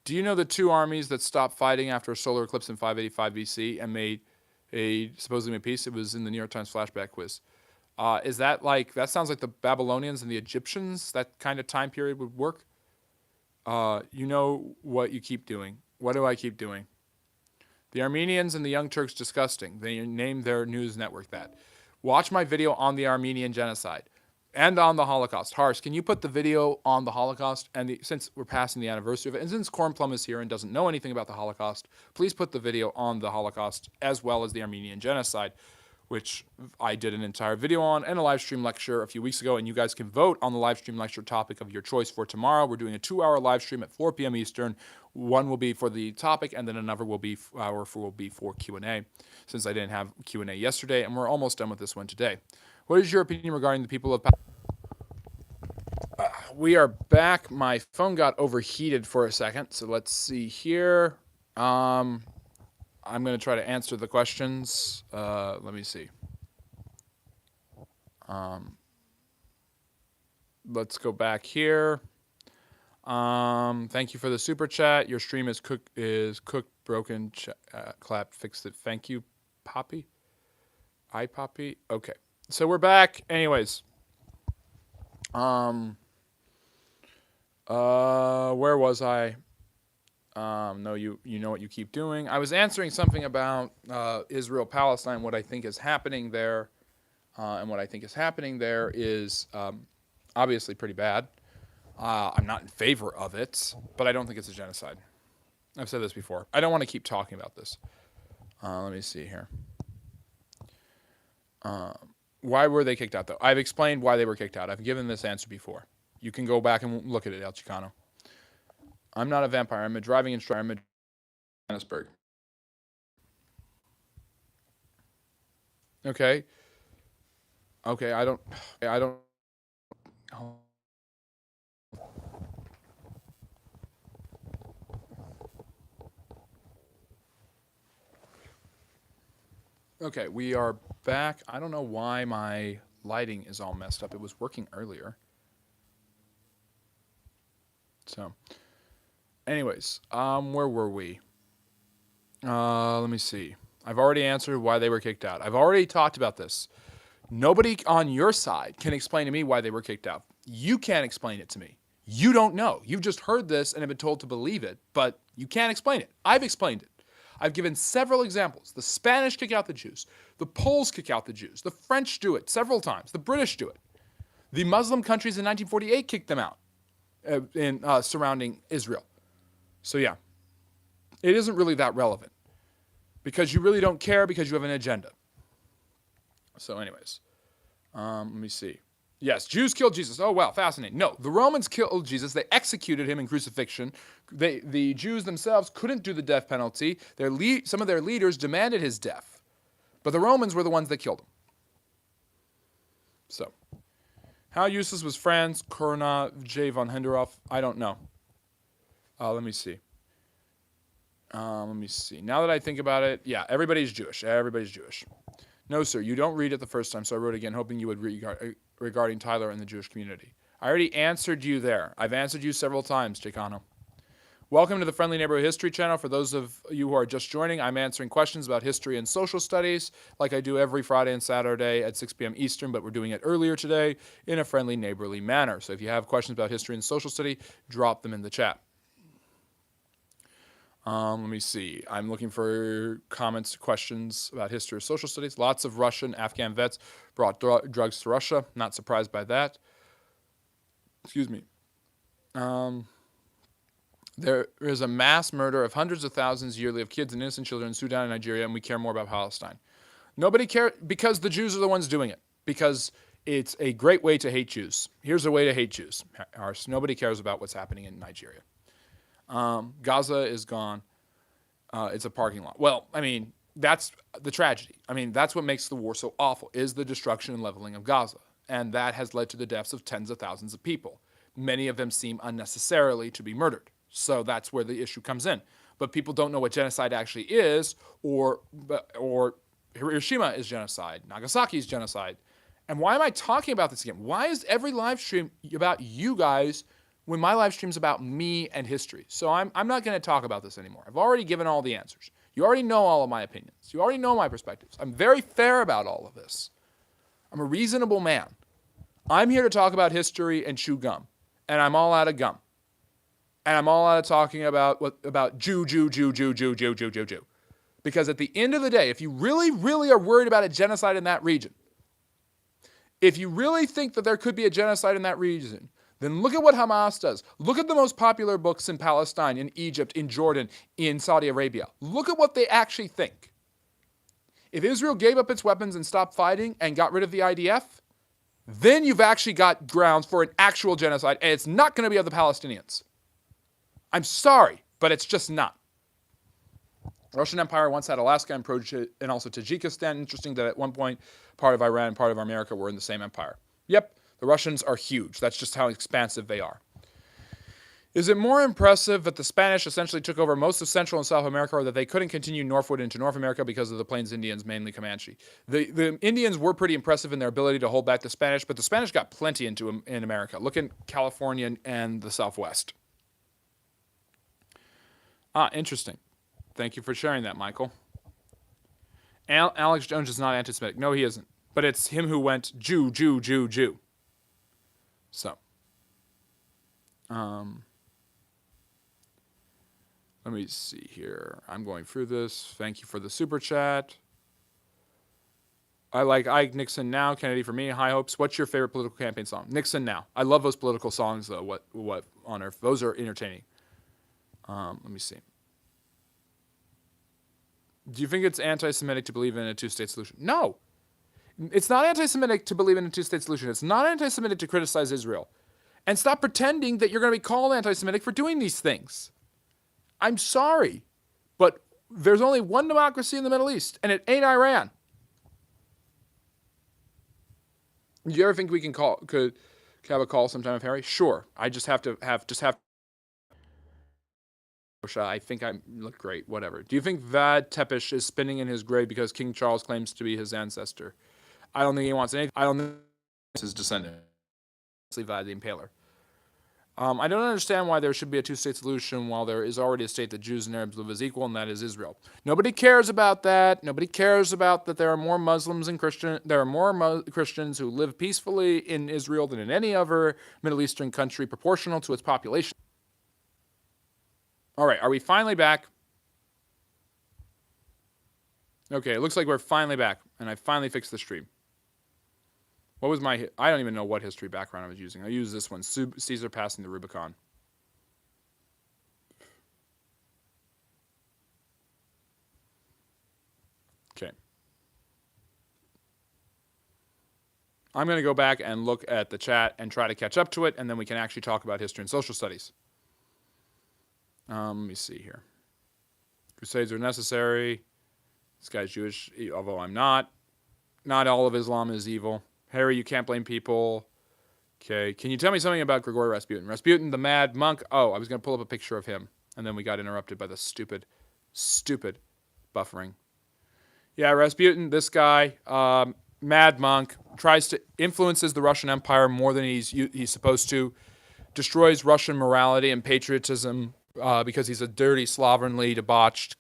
Do you know the two armies that stopped fighting after a solar eclipse in 585 BC and supposedly made peace? It was in the New York Times flashback quiz. Is that that sounds like the Babylonians and the Egyptians? That kind of time period would work? You know what you keep doing. What do I keep doing? The Armenians and the Young Turks disgusting. They named their news network that. Watch my video on the Armenian genocide. And on the Holocaust. Harsh, can you put the video on the Holocaust? And since we're passing the anniversary of it, and since Corn Plum is here and doesn't know anything about the Holocaust, please put the video on the Holocaust as well as the Armenian Genocide, which I did an entire video on and a live stream lecture a few weeks ago. And you guys can vote on the live stream lecture topic of your choice for tomorrow. We're doing a 2-hour live stream at 4 p.m. Eastern. One will be for the topic, and then another will be for Q&A, since I didn't have Q&A yesterday, and we're almost done with this one today. What is your opinion regarding the people of we are back. My phone got overheated for a second, so let's see here. I'm going to try to answer the questions. Let me see. Let's go back here. Thank you for the super chat. Your stream is cooked, broken. Clap, fixed it. Thank you, Poppy. Poppy. Okay, so we're back. Anyways, where was I? No, you know what you keep doing. I was answering something about Israel, Palestine, what I think is happening there, and what I think is happening there is obviously pretty bad. I'm not in favor of it, but I don't think it's a genocide. I've said this before. I don't want to keep talking about this. Let me see here. Why were they kicked out, though? I've explained why they were kicked out. I've given this answer before. You can go back and look at it, El Chicano. I'm not a vampire. I'm a driving instructor. I'm a Johannesburg. Okay. Okay, I don't. Okay, we are back. I don't know why my lighting is all messed up. It was working earlier. So, anyways, where were we? Let me see. I've already answered why they were kicked out. I've already talked about this. Nobody on your side can explain to me why they were kicked out. You can't explain it to me. You don't know. You've just heard this and have been told to believe it, but you can't explain it. I've explained it. I've given several examples. The Spanish kick out the Jews. The Poles kick out the Jews. The French do it several times. The British do it. The Muslim countries in 1948 kicked them out surrounding Israel. So yeah, it isn't really that relevant because you really don't care because you have an agenda. So anyways, let me see. Yes, Jews killed Jesus. Oh, wow, fascinating. No, the Romans killed Jesus. They executed him in crucifixion. The Jews themselves couldn't do the death penalty. Some of their leaders demanded his death. But the Romans were the ones that killed him. So, how useless was Franz Corona J. von Henderoff? I don't know. Let me see. Now that I think about it, yeah, everybody's Jewish. Everybody's Jewish. No, sir, you don't read it the first time, so I wrote again, hoping you would regarding Tyler and the Jewish community. I already answered you there. I've answered you several times, Chicano. Welcome to the Friendly Neighborhood History channel. For those of you who are just joining, I'm answering questions about history and social studies like I do every Friday and Saturday at 6 p.m. Eastern, but we're doing it earlier today in a friendly, neighborly manner. So if you have questions about history and social study, drop them in the chat. Let me see. I'm looking for comments, questions about history or social studies. Lots of Russian, Afghan vets brought drugs to Russia. Not surprised by that. Excuse me. There is a mass murder of hundreds of thousands yearly of kids and innocent children in Sudan and Nigeria, and we care more about Palestine. Nobody cares because the Jews are the ones doing it. Because it's a great way to hate Jews. Here's a way to hate Jews. Nobody cares about what's happening in Nigeria. Gaza is gone. It's a parking lot. Well, I mean, that's the tragedy. I mean, that's what makes the war so awful, is the destruction and leveling of Gaza. And that has led to the deaths of tens of thousands of people. Many of them seem unnecessarily to be murdered. So that's where the issue comes in. But people don't know what genocide actually is, or Hiroshima is genocide, Nagasaki is genocide. And why am I talking about this again? Why is every live stream about you guys when my live stream's about me and history? So I'm not going to talk about this anymore. I've already given all the answers. You already know all of my opinions. You already know my perspectives. I'm very fair about all of this. I'm a reasonable man. I'm here to talk about history and chew gum. And I'm all out of gum. And I'm all out of talking about Jew. Because at the end of the day, if you really, really are worried about a genocide in that region, If you really think that there could be a genocide in that region, then look at what Hamas does. Look at the most popular books in Palestine, in Egypt, in Jordan, in Saudi Arabia. Look at what they actually think. If Israel gave up its weapons and stopped fighting and got rid of the IDF, then you've actually got grounds for an actual genocide, and it's not going to be of the Palestinians. I'm sorry, but it's just not. The Russian Empire once had Alaska and also Tajikistan. Interesting that at one point, part of Iran and part of America were in the same empire. Yep, the Russians are huge. That's just how expansive they are. Is it more impressive that the Spanish essentially took over most of Central and South America, or that they couldn't continue northward into North America because of the Plains Indians, mainly Comanche? The Indians were pretty impressive in their ability to hold back the Spanish, but the Spanish got plenty in America. Look at California and the Southwest. Interesting. Thank you for sharing that, Michael. Alex Jones is not anti-Semitic. No, he isn't. But it's him who went Jew, Jew, Jew, Jew. So. Let me see here. I'm going through this. Thank you for the super chat. I like Ike, Nixon Now, Kennedy for me, High Hopes. What's your favorite political campaign song? Nixon Now. I love those political songs, though. What on earth? Those are entertaining. Let me see. Do you think it's anti-Semitic to believe in a two-state solution? No. It's not anti-Semitic to believe in a two-state solution. It's not anti-Semitic to criticize Israel. And stop pretending that you're going to be called anti-Semitic for doing these things. I'm sorry, but there's only one democracy in the Middle East, and it ain't Iran. Do you ever think we could have a call sometime with Harry? Sure. I just have to I think I look great, whatever. Do you think Vad Tepish is spinning in his grave because King Charles claims to be his ancestor? I don't think he wants anything. I don't think it's his descendant. Vad the Impaler. I don't understand why there should be a two-state solution while there is already a state that Jews and Arabs live as equal, and that is Israel. Nobody cares about that. Nobody cares about that there are more Muslims and Christians. There are more Christians who live peacefully in Israel than in any other Middle Eastern country proportional to its population. All right, are we finally back? Okay, it looks like we're finally back, and I finally fixed the stream. What was my... I don't even know what history background I was using. I used this one, Caesar passing the Rubicon. Okay. I'm going to go back and look at the chat and try to catch up to it, and then we can actually talk about history and social studies. Let me see here. Crusades are necessary. This guy's Jewish, although I'm not. Not all of Islam is evil. Harry, you can't blame people. Okay, can you tell me something about Grigory Rasputin? Rasputin, the mad monk. Oh, I was going to pull up a picture of him, and then we got interrupted by the stupid buffering. Yeah, Rasputin, this guy, mad monk, tries to influences the Russian Empire more than he's supposed to, destroys Russian morality and patriotism because he's a dirty, slovenly, debauched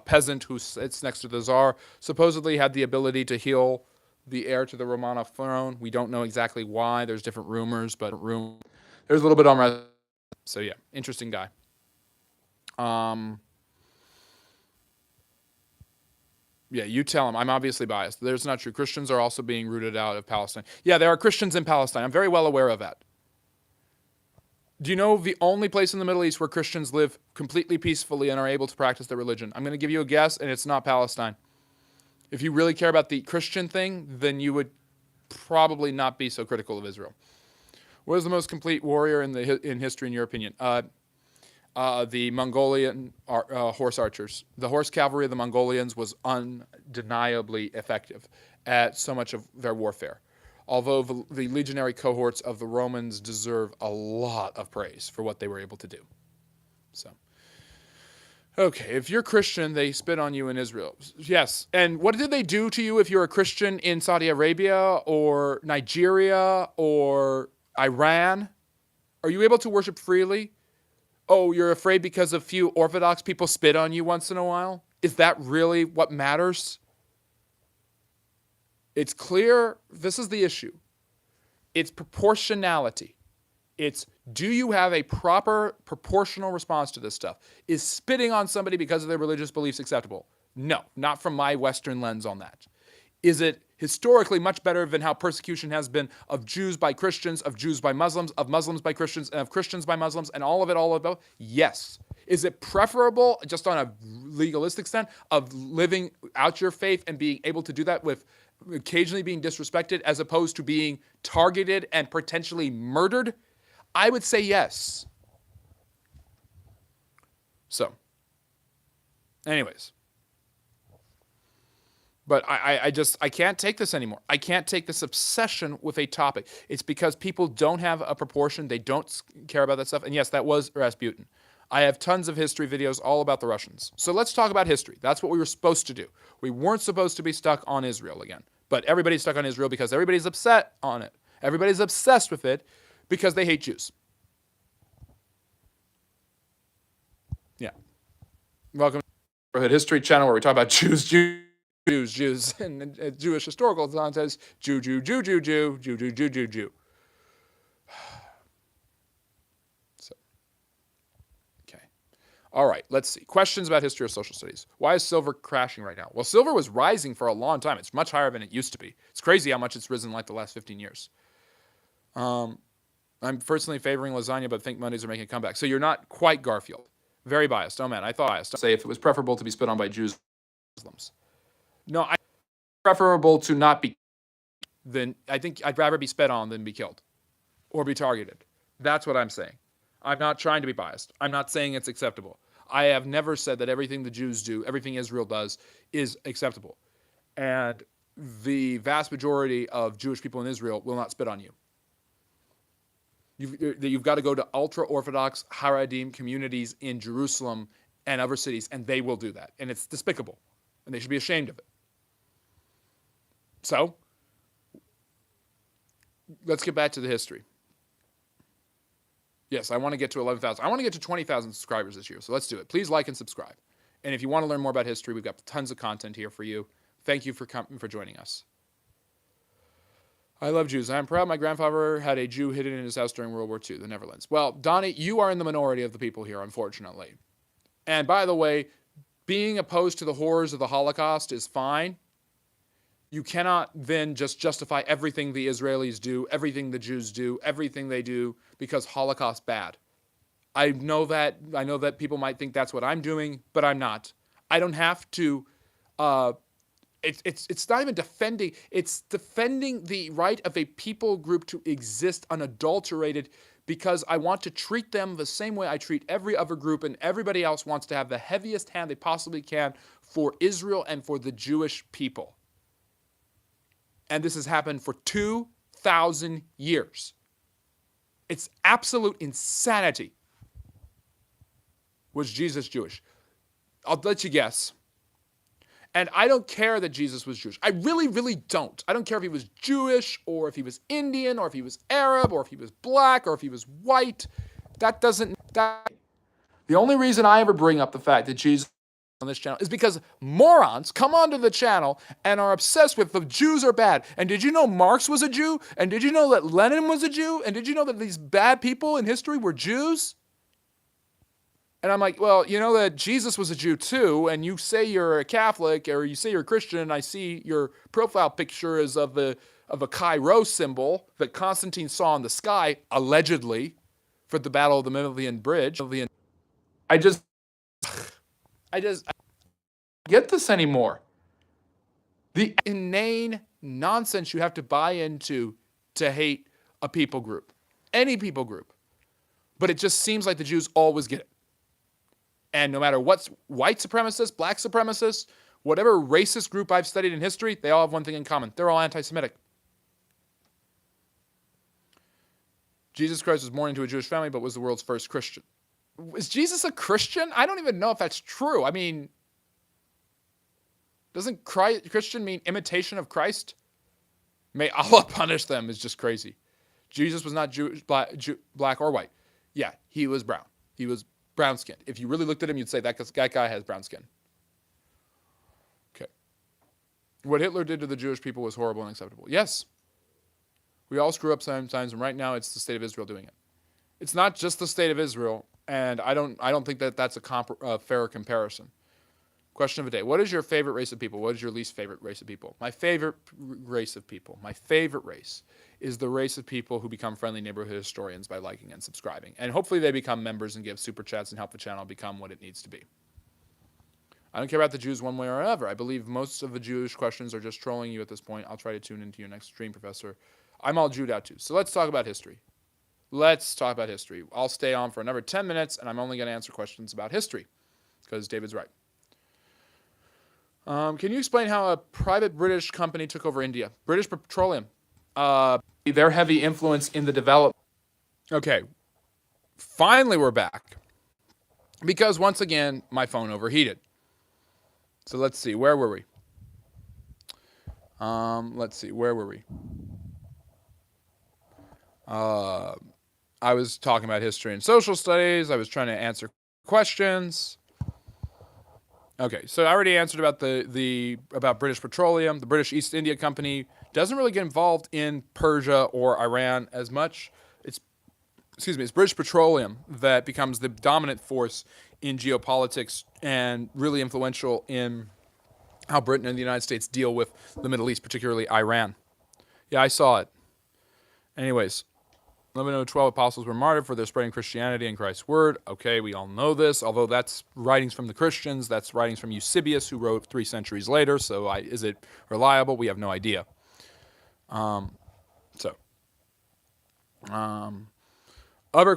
peasant who sits next to the Tsar, supposedly had the ability to heal the heir to the Romanov throne. We don't know exactly why. There's different rumors, but there's a little bit on. So yeah, interesting guy. Yeah, you tell him. I'm obviously biased. That's not true. Christians are also being rooted out of Palestine. Yeah, there are Christians in Palestine. I'm very well aware of that. Do you know the only place in the Middle East where Christians live completely peacefully and are able to practice their religion? I'm going to give you a guess, and it's not Palestine. If you really care about the Christian thing, then you would probably not be so critical of Israel. What is the most complete warrior in history, in your opinion? The Mongolian horse archers. The horse cavalry of the Mongolians was undeniably effective at so much of their warfare. Although the legionary cohorts of the Romans deserve a lot of praise for what they were able to do. So. Okay, if you're Christian, they spit on you in Israel. Yes, and what did they do to you if you're a Christian in Saudi Arabia or Nigeria or Iran? Are you able to worship freely? Oh, you're afraid because a few Orthodox people spit on you once in a while? Is that really what matters? It's clear, this is the issue. It's proportionality. It's, do you have a proper proportional response to this stuff? Is spitting on somebody because of their religious beliefs acceptable? No, not from my Western lens on that. Is it historically much better than how persecution has been of Jews by Christians, of Jews by Muslims, of Muslims by Christians, and of Christians by Muslims, and all of it? Yes. Is it preferable, just on a legalistic sense, of living out your faith and being able to do that with occasionally being disrespected as opposed to being targeted and potentially murdered? I would say yes. So, anyways. But I can't take this anymore. I can't take this obsession with a topic. It's because people don't have a proportion. They don't care about that stuff. And yes, that was Rasputin. I have tons of history videos all about the Russians. So let's talk about history. That's what we were supposed to do. We weren't supposed to be stuck on Israel again. But everybody's stuck on Israel because everybody's upset on it. Everybody's obsessed with it because they hate Jews. Yeah. Welcome to the Neighborhood History channel where we talk about Jews, and Jewish historical context. Jew. So, okay. All right, let's see. Questions about history or social studies. Why is silver crashing right now? Well, silver was rising for a long time. It's much higher than it used to be. It's crazy how much it's risen like the last 15 years. I'm personally favoring lasagna, but think Mondays are making a comeback. So you're not quite Garfield. Very biased. Oh man, I thought biased. Say if it was preferable to be spit on by Jews or Muslims. No, I preferable to not be. Then I think I'd rather be spit on than be killed or be targeted. That's what I'm saying. I'm not trying to be biased. I'm not saying it's acceptable. I have never said that everything the Jews do, everything Israel does, is acceptable. And the vast majority of Jewish people in Israel will not spit on you. You've got to go to ultra-Orthodox Haredim communities in Jerusalem and other cities, and they will do that. And it's despicable. And they should be ashamed of it. So, let's get back to the history. Yes, I want to get to 11,000. I want to get to 20,000 subscribers this year, so let's do it. Please like and subscribe. And if you want to learn more about history, we've got tons of content here for you. Thank you for joining us. I love Jews. I am proud my grandfather had a Jew hidden in his house during World War II, the Netherlands. Well, Donnie, you are in the minority of the people here, unfortunately. And by the way, being opposed to the horrors of the Holocaust is fine. You cannot then just justify everything the Israelis do, everything the Jews do, everything they do because Holocaust bad. I know that people might think that's what I'm doing, but I'm not. I don't have to. It's not even defending. It's defending the right of a people group to exist unadulterated because I want to treat them the same way I treat every other group, and everybody else wants to have the heaviest hand they possibly can for Israel and for the Jewish people. And this has happened for 2,000 years. It's absolute insanity. Was Jesus Jewish? I'll let you guess. And I don't care that Jesus was Jewish. I really, really don't. I don't care if he was Jewish or if he was Indian or if he was Arab or if he was black or if he was white. The only reason I ever bring up the fact that Jesus on this channel is because morons come onto the channel and are obsessed with the Jews are bad. And did you know Marx was a Jew? And did you know that Lenin was a Jew? And did you know that these bad people in history were Jews? And I'm like, well, you know that Jesus was a Jew too, and you say you're a Catholic or you say you're a Christian, and I see your profile picture is of a Chi-Rho symbol that Constantine saw in the sky, allegedly, for the Battle of the Milvian Bridge. I don't get this anymore. The inane nonsense you have to buy into to hate a people group. Any people group. But it just seems like the Jews always get it. And no matter what's white supremacists, black supremacists, whatever racist group I've studied in history, they all have one thing in common. They're all anti-Semitic. Jesus Christ was born into a Jewish family, but was the world's first Christian. Is Jesus a Christian? I don't even know if that's true. I mean, doesn't Christian mean imitation of Christ? May Allah punish them is just crazy. Jesus was not Jewish, black or white. Yeah, he was brown. He was brown-skinned. If you really looked at him, you'd say that guy has brown skin. Okay. What Hitler did to the Jewish people was horrible and unacceptable. Yes. We all screw up sometimes, and right now it's the state of Israel doing it. It's not just the state of Israel, and I don't think that that's a fair comparison. Question of the day. What is your favorite race of people? What is your least favorite race of people? My favorite race of people, my favorite race is the race of people who become friendly neighborhood historians by liking and subscribing. And hopefully they become members and give super chats and help the channel become what it needs to be. I don't care about the Jews one way or another. I believe most of the Jewish questions are just trolling you at this point. I'll try to tune into your next stream, Professor. I'm all Jewed out too. So let's talk about history. Let's talk about history. I'll stay on for another 10 minutes, and I'm only going to answer questions about history because David's right. Can you explain how a private British company took over India? British Petroleum. Their heavy influence in the development. Okay. Finally, we're back. Because once again, my phone overheated. So let's see. Where were we? Where were we? I was talking about history and social studies. I was trying to answer questions. Okay, so I already answered about about British Petroleum. The British East India Company doesn't really get involved in Persia or Iran as much. It's British Petroleum that becomes the dominant force in geopolitics and really influential in how Britain and the United States deal with the Middle East, particularly Iran. Yeah, I saw it. Anyways, 11 of the 12 apostles were martyred for their spreading Christianity and Christ's word. Okay, we all know this, although that's writings from the Christians. That's writings from Eusebius, who wrote 3 centuries later. So is it reliable? We have no idea. Other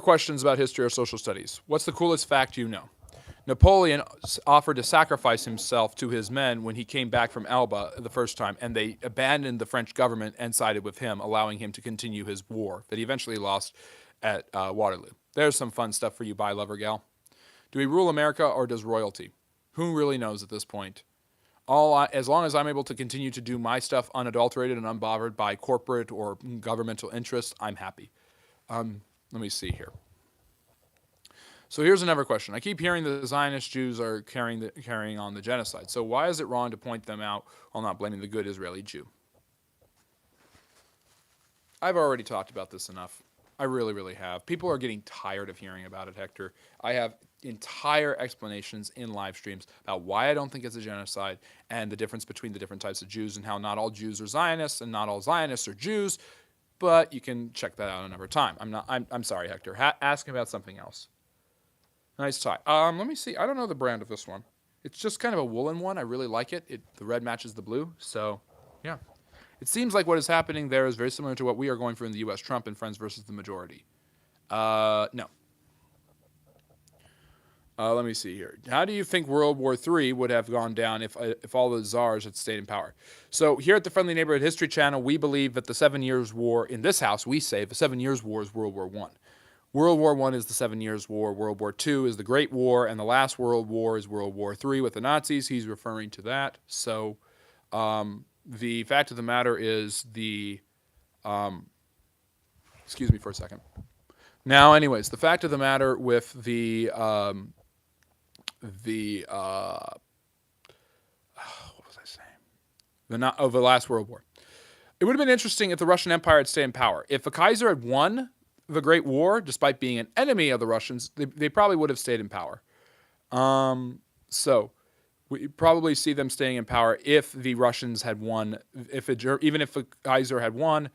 questions about history or social studies. What's the coolest fact you know? Napoleon offered to sacrifice himself to his men when he came back from Elba the first time, and they abandoned the French government and sided with him, allowing him to continue his war that he eventually lost at Waterloo. There's some fun stuff for you, bye, lover gal. Do we rule America or does royalty? Who really knows at this point? As long as I'm able to continue to do my stuff unadulterated and unbothered by corporate or governmental interests, I'm happy. Let me see here. So here's another question. I keep hearing the Zionist Jews are carrying on the genocide. So why is it wrong to point them out while not blaming the good Israeli Jew? I've already talked about this enough. I really, really have. People are getting tired of hearing about it, Hector. I have entire explanations in live streams about why I don't think it's a genocide and the difference between the different types of Jews and how not all Jews are Zionists and not all Zionists are Jews. But you can check that out another time. I'm sorry, Hector. Ask about something else. Nice tie. Let me see. I don't know the brand of this one. It's just kind of a woolen one. I really like it. The red matches the blue. So, yeah. It seems like what is happening there is very similar to what we are going through in the U.S. Trump and Friends versus the Majority. No. Let me see here. How do you think World War III would have gone down if all the czars had stayed in power? So here at the Friendly Neighborhood History Channel, we believe that the 7 Years' War, in this house, we say the 7 Years' War is World War I. World War I is the 7 Years' War. World War II is the Great War. And the last World War is World War III with the Nazis. He's referring to that. So the fact of the matter is excuse me for a second. Now, anyways, the fact of the matter with what was I saying? The last World War. It would have been interesting if the Russian Empire had stayed in power. If the Kaiser had won the Great War, despite being an enemy of the Russians, they probably would have stayed in power. So we probably see them staying in power if the Russians had won. Even if the Kaiser had won,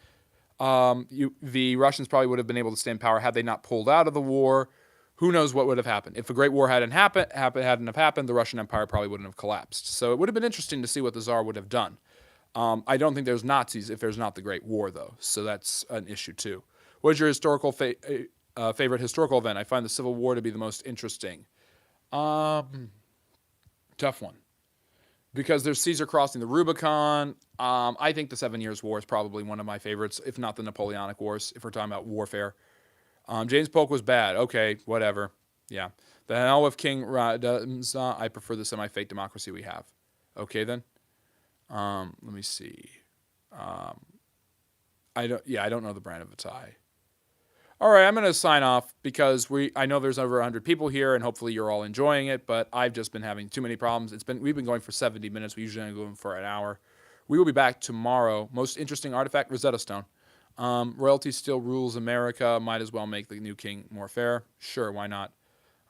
the Russians probably would have been able to stay in power had they not pulled out of the war. Who knows what would have happened? If the Great War hadn't happened, the Russian Empire probably wouldn't have collapsed. So it would have been interesting to see what the Tsar would have done. I don't think there's Nazis if there's not the Great War, though. So that's an issue, too. What is your historical favorite historical event? I find the Civil War to be the most interesting. Tough one. Because there's Caesar crossing the Rubicon. I think the 7 Years' War is probably one of my favorites, if not the Napoleonic Wars, if we're talking about warfare. James Polk was bad. Okay, whatever. Yeah. The hell with King Radamza. I prefer the semi-fake democracy we have. Okay, then. Let me see. I don't know the brand of a tie. All right, I'm going to sign off because I know there's over 100 people here, and hopefully you're all enjoying it, but I've just been having too many problems. We've been going for 70 minutes. We usually go for an hour. We will be back tomorrow. Most interesting artifact, Rosetta Stone. Royalty still rules America. Might as well make the new king more fair. Sure, why not?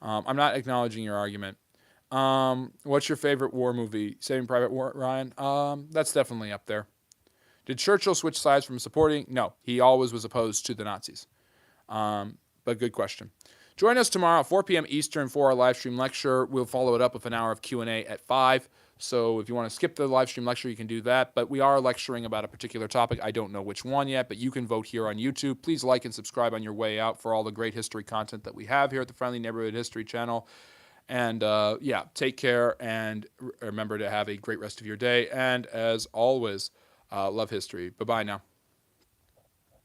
I'm not acknowledging your argument. What's your favorite war movie? Saving Private Ryan? That's definitely up there. Did Churchill switch sides from supporting? No, he always was opposed to the Nazis. But good question. Join us tomorrow at 4 p.m. Eastern for our live stream lecture. We'll follow it up with an hour of Q&A at 5. So if you want to skip the live stream lecture, you can do that. But we are lecturing about a particular topic. I don't know which one yet, but you can vote here on YouTube. Please like and subscribe on your way out for all the great history content that we have here at the Friendly Neighborhood History channel. And yeah, take care and remember to have a great rest of your day. And as always, love history. Bye-bye now.